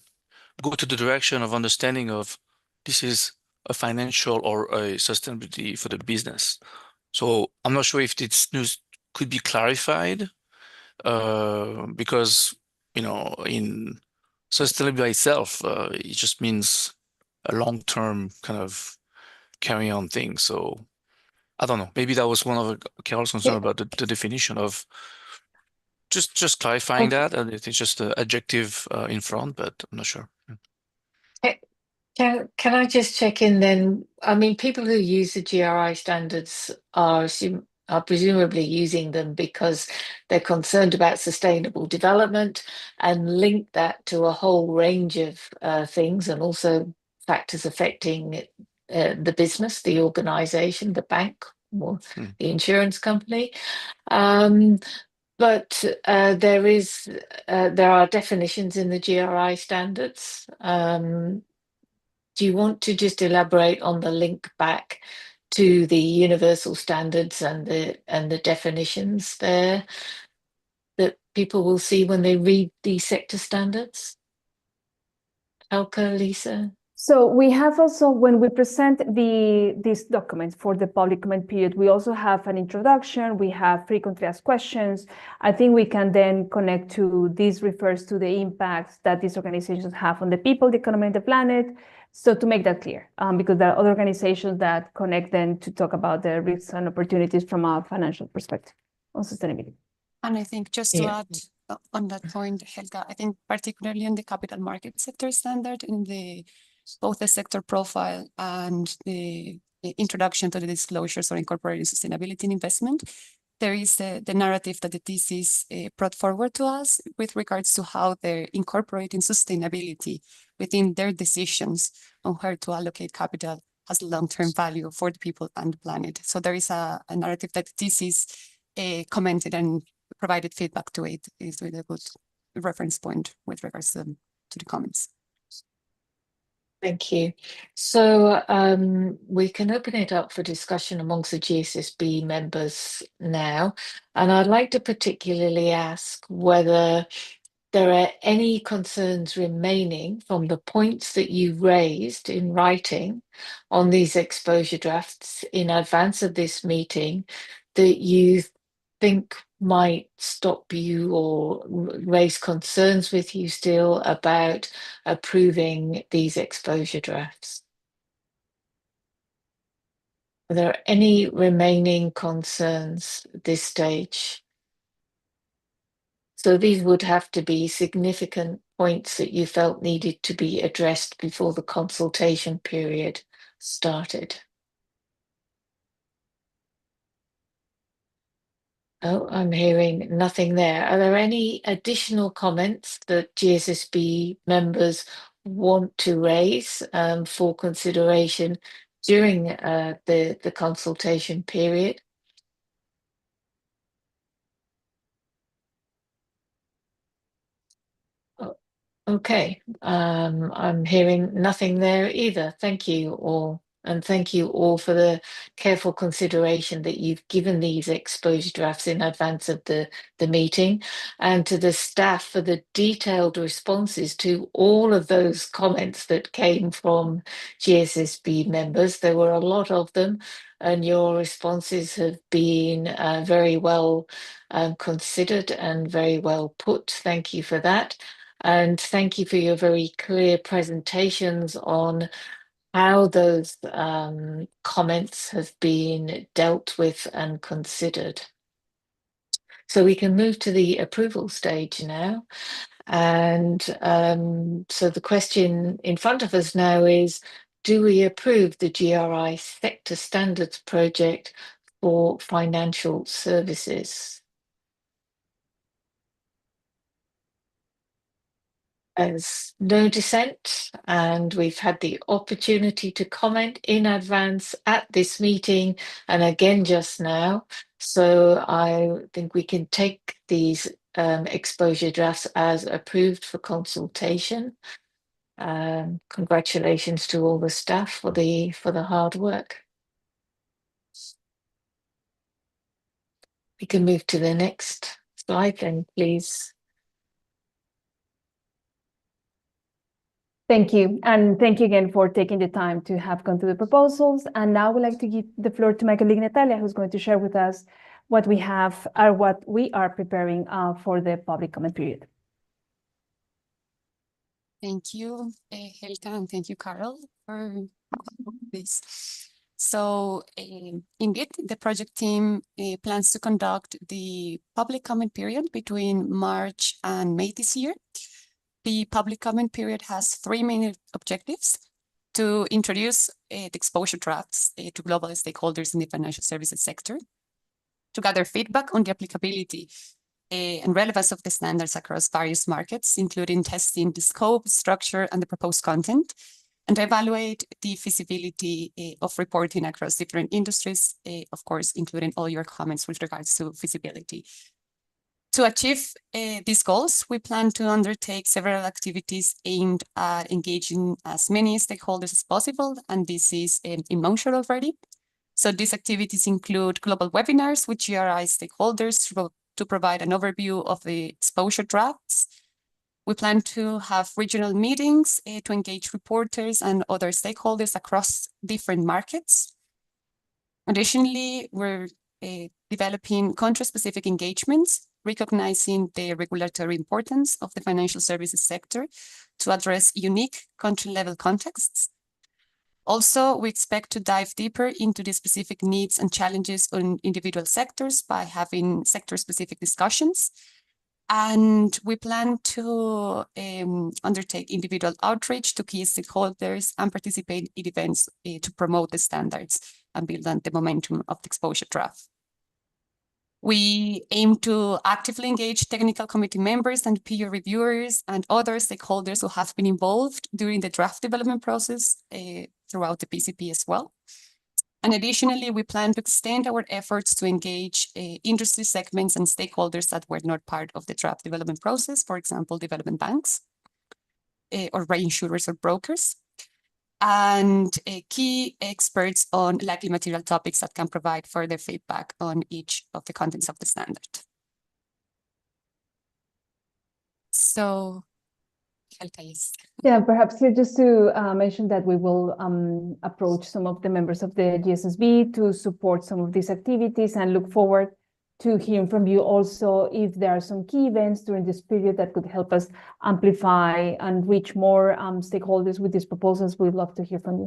go to the direction of understanding of this is a financial or a sustainability for the business. So I'm not sure if this news could be clarified, because in sustainability by itself, it just means a long-term kind of carry on thing. So I don't know. Maybe that was one of Carol's concern about the definition of just clarifying that, and it's just an adjective in front, but I'm not sure. Can I just check in then? I mean, people who use the GRI standards are presumably using them because they're concerned about sustainable development and link that to a whole range of things, and also factors affecting the business, the organization, the bank, or the insurance company. But there are definitions in the GRI standards. Do you want to just elaborate on the link back to the universal standards and the definitions there that people will see when they read the sector standards? Helka, Lisa? So we have also, when we present these documents for the public comment period, we also have an introduction, we have frequently asked questions. I think we can then connect to, this refers to the impacts that these organizations have on the people, the economy, and the planet. So to make that clear, because there are other organizations that connect then to talk about the risks and opportunities from a financial perspective on sustainability. And I think just to add on that point, Helga, I think particularly in the capital market sector standard, in both the sector profile and the introduction to the disclosures or incorporating sustainability in investment, there is the narrative that the thesis brought forward to us with regards to how they're incorporating sustainability within their decisions on where to allocate capital as long-term value for the people and the planet. So there is a narrative that the thesis commented and provided feedback to it. Is really a good reference point with regards to the comments. Thank you. So we can open it up for discussion amongst the GSSB members now. And I'd like to particularly ask whether there are any concerns remaining from the points that you raised in writing on these exposure drafts in advance of this meeting that you think might stop you or raise concerns with you still about approving these exposure drafts? Are there any remaining concerns at this stage? So these would have to be significant points that you felt needed to be addressed before the consultation period started. Oh, I'm hearing nothing there. Are there any additional comments that GSSB members want to raise for consideration during the consultation period? Okay, I'm hearing nothing there either. Thank you all. And thank you all for the careful consideration that you've given these exposure drafts in advance of the meeting, and to the staff for the detailed responses to all of those comments that came from GSSB members. There were a lot of them, and your responses have been very well considered and very well put. Thank you for that. And thank you for your very clear presentations on how those comments have been dealt with and considered. So we can move to the approval stage now. And so the question in front of us now is, do we approve the GRI sector standards project for financial services? There's no dissent, and we've had the opportunity to comment in advance at this meeting and again just now. So I think we can take these exposure drafts as approved for consultation. Congratulations to all the staff for the hard work. We can move to the next slide then, please. Thank you. And thank you again for taking the time to have gone through the proposals. And now I would like to give the floor to my colleague Natalia, who's going to share with us what we have or what we are preparing for the public comment period. Thank you, Helga, and thank you, Carol, for this. So indeed, the project team plans to conduct the public comment period between March and May this year. The public comment period has 3 main objectives: to introduce the exposure drafts to global stakeholders in the financial services sector, to gather feedback on the applicability and relevance of the standards across various markets, including testing the scope, structure, and the proposed content, and to evaluate the feasibility of reporting across different industries, of course, including all your comments with regards to feasibility. To achieve these goals, we plan to undertake several activities aimed at engaging as many stakeholders as possible, and this is in motion already. So these activities include global webinars with GRI stakeholders to provide an overview of the exposure drafts. We plan to have regional meetings to engage reporters and other stakeholders across different markets. Additionally, we're developing country-specific engagements, recognizing the regulatory importance of the financial services sector to address unique country-level contexts. Also, we expect to dive deeper into the specific needs and challenges on individual sectors by having sector-specific discussions. And we plan to undertake individual outreach to key stakeholders and participate in events to promote the standards and build on the momentum of the exposure draft. We aim to actively engage technical committee members and peer reviewers and other stakeholders who have been involved during the draft development process throughout the PCP as well. And additionally, we plan to extend our efforts to engage industry segments and stakeholders that were not part of the draft development process, for example, development banks or reinsurers or brokers, and key experts on likely material topics that can provide further feedback on each of the contents of the standard. So, yeah, perhaps here just to mention that we will approach some of the members of the GSSB to support some of these activities and look forward to hearing from you also if there are some key events during this period that could help us amplify and reach more stakeholders with these proposals. We'd love to hear from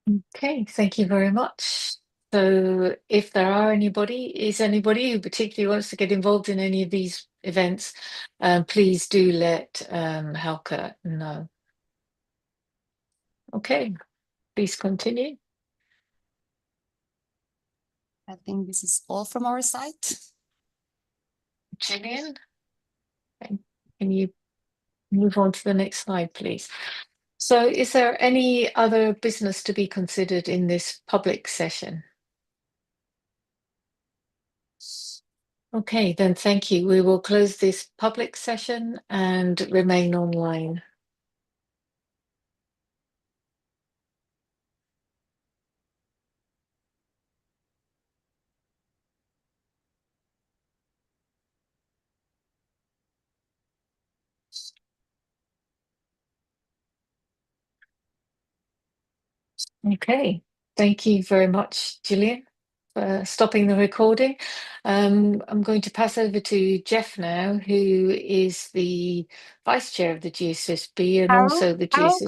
you. Okay, thank you very much. So if there are anybody who particularly wants to get involved in any of these events, please do let Helga know. Okay, please continue. I think this is all from our side. Gillian, can you move on to the next slide, please? So is there any other business to be considered in this public session? Okay, then thank you. We will close this public session and remain online. Okay, thank you very much, Gillian, for stopping the recording. I'm going to pass over to Jeff now, who is the Vice Chair of the GSSB and also the GSSB.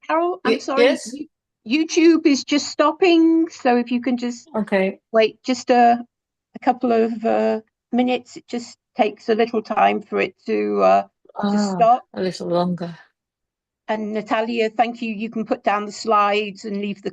Carol, I'm sorry. Yes? YouTube is just stopping, so if you can just wait just a couple of minutes. It just takes a little time for it to stop. A little longer. And Natalia, thank you. You can put down the slides and leave the